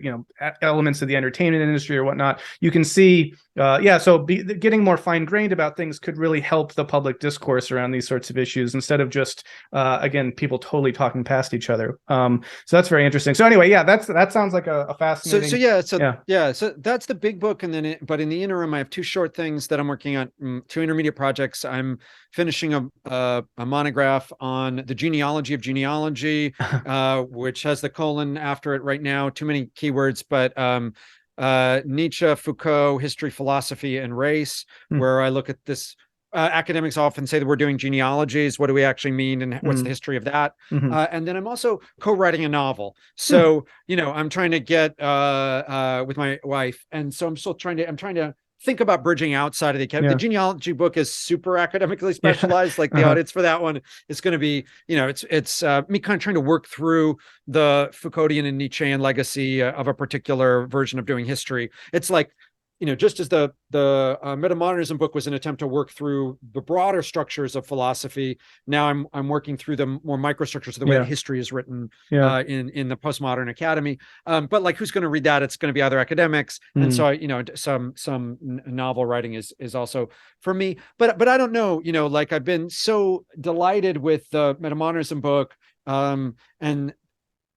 elements of the entertainment industry or whatnot, you can see, getting more fine-grained about things could really help the public discourse around these sorts of issues, instead of just, again, people totally talking past each other. So that's very interesting. So anyway, that sounds like a fascinating. So that's the big book, and then but in the interim, I have two short things that I'm working on, two intermediate projects. I'm finishing a monograph on the genealogy of genealogy, which has the colon after it right now, too many keywords, but Nietzsche, Foucault, history, philosophy, and race, where I look at this. Academics often say that we're doing genealogies. What do we actually mean, and what's the history of that? And then I'm also co-writing a novel. So, I'm trying to get with my wife, and so I'm trying to think about bridging outside of the academy. The genealogy book is super academically specialized. Like the audience for that one is going to be, it's me kind of trying to work through the Foucauldian and Nietzschean legacy of a particular version of doing history. It's like, just as the Metamodernism book was an attempt to work through the broader structures of philosophy, now I'm working through the more microstructures of the way history is written in the postmodern academy. But like, who's going to read that? It's going to be other academics, and so some novel writing is also for me. But I don't know. Like, I've been so delighted with the Metamodernism book, and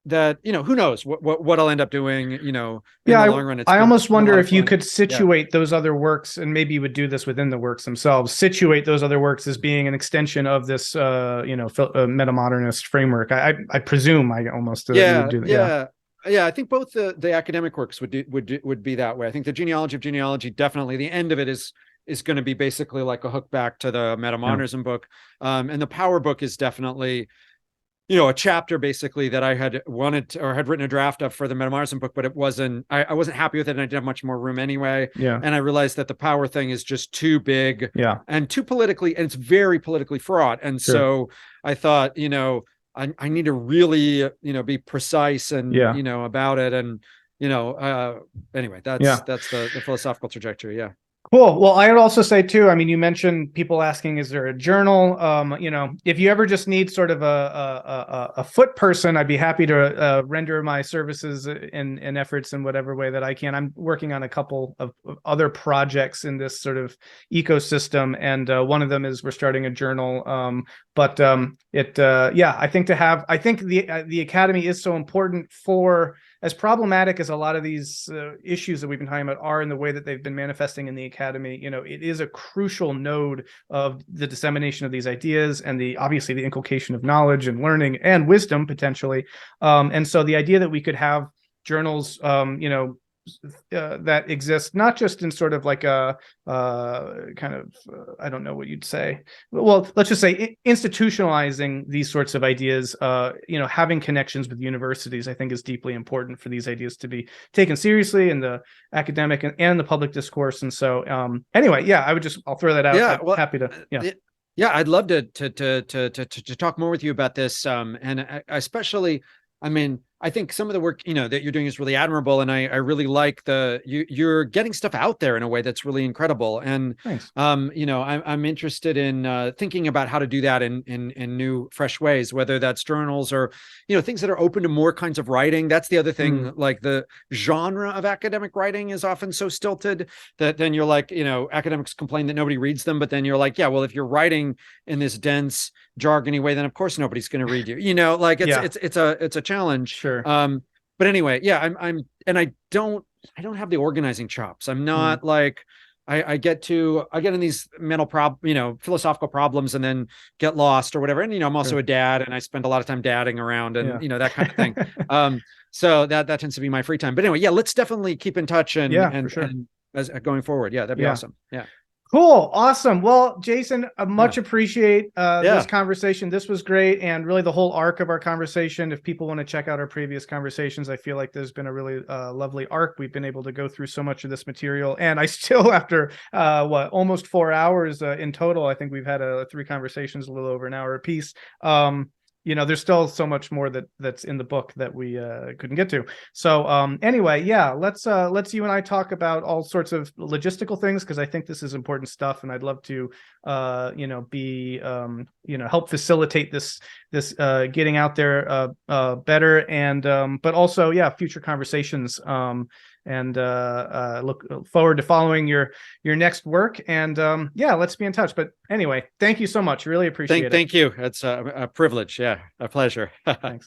that, who knows what I'll end up doing, in the long run. I almost wonder if you could situate those other works, and maybe you would do this within the works themselves, situate those other works as being an extension of this, metamodernist framework. I presume I almost would do that. Yeah, I think both the academic works would be that way. I think the genealogy of genealogy, definitely the end of it is going to be basically like a hook back to the Metamodernism book. And the power book is definitely, a chapter basically that I had wanted or had written a draft of for the Metamodernism book, but it wasn't, I wasn't happy with it, and I didn't have much more room anyway. And I realized that the power thing is just too big and too politically, and it's very politically fraught. And so I thought, I need to really, be precise and, about it. And, anyway, that's the philosophical trajectory. Yeah. Cool. Well, I would also say too, I mean, you mentioned people asking, is there a journal? If you ever just need sort of a foot person, I'd be happy to render my services and efforts in whatever way that I can. I'm working on a couple of other projects in this sort of ecosystem, and one of them is we're starting a journal. I think the academy is so important for, as problematic as a lot of these issues that we've been talking about are in the way that they've been manifesting in the academy, it is a crucial node of the dissemination of these ideas, and obviously the inculcation of knowledge and learning and wisdom potentially. And so the idea that we could have journals, that exist not just in sort of like a kind of I don't know what you'd say. Well, let's just say institutionalizing these sorts of ideas, having connections with universities, I think is deeply important for these ideas to be taken seriously in the academic and the public discourse. And so anyway, I'll throw that out. Yeah, well, happy to. Yeah, I'd love to talk more with you about this. And especially, I mean, I think some of the work, that you're doing is really admirable. And I really like you're getting stuff out there in a way that's really incredible. And, Thanks. I'm interested in thinking about how to do that in new, fresh ways, whether that's journals or, things that are open to more kinds of writing. That's the other thing. Like the genre of academic writing is often so stilted that then you're like, academics complain that nobody reads them, but then you're like, yeah, well, if you're writing in this dense, jargony way, then of course nobody's going to read you. It's a challenge. Sure. But anyway, yeah, and I don't have the organizing chops. I'm not like I get in these philosophical problems and then get lost or whatever. And I'm also a dad, and I spend a lot of time dadding around and that kind of thing. So that tends to be my free time. But anyway, yeah, let's definitely keep in touch and as going forward. Yeah, that'd be awesome. Yeah. Cool. Awesome. Well, Jason, I much appreciate this conversation. This was great. And really the whole arc of our conversation, if people want to check out our previous conversations, I feel like there's been a really lovely arc. We've been able to go through so much of this material. And I still, after almost 4 hours in total, I think we've had 3 conversations, a little over an hour apiece. There's still so much more that's in the book that we couldn't get to. So anyway, yeah, let's you and I talk about all sorts of logistical things, because I think this is important stuff, and I'd love to help facilitate this getting out there better, and but also future conversations. And look forward to following your next work, and let's be in touch. But anyway, thank you so much. Really appreciate it. Thank you. It's a privilege. Yeah, a pleasure. Thanks.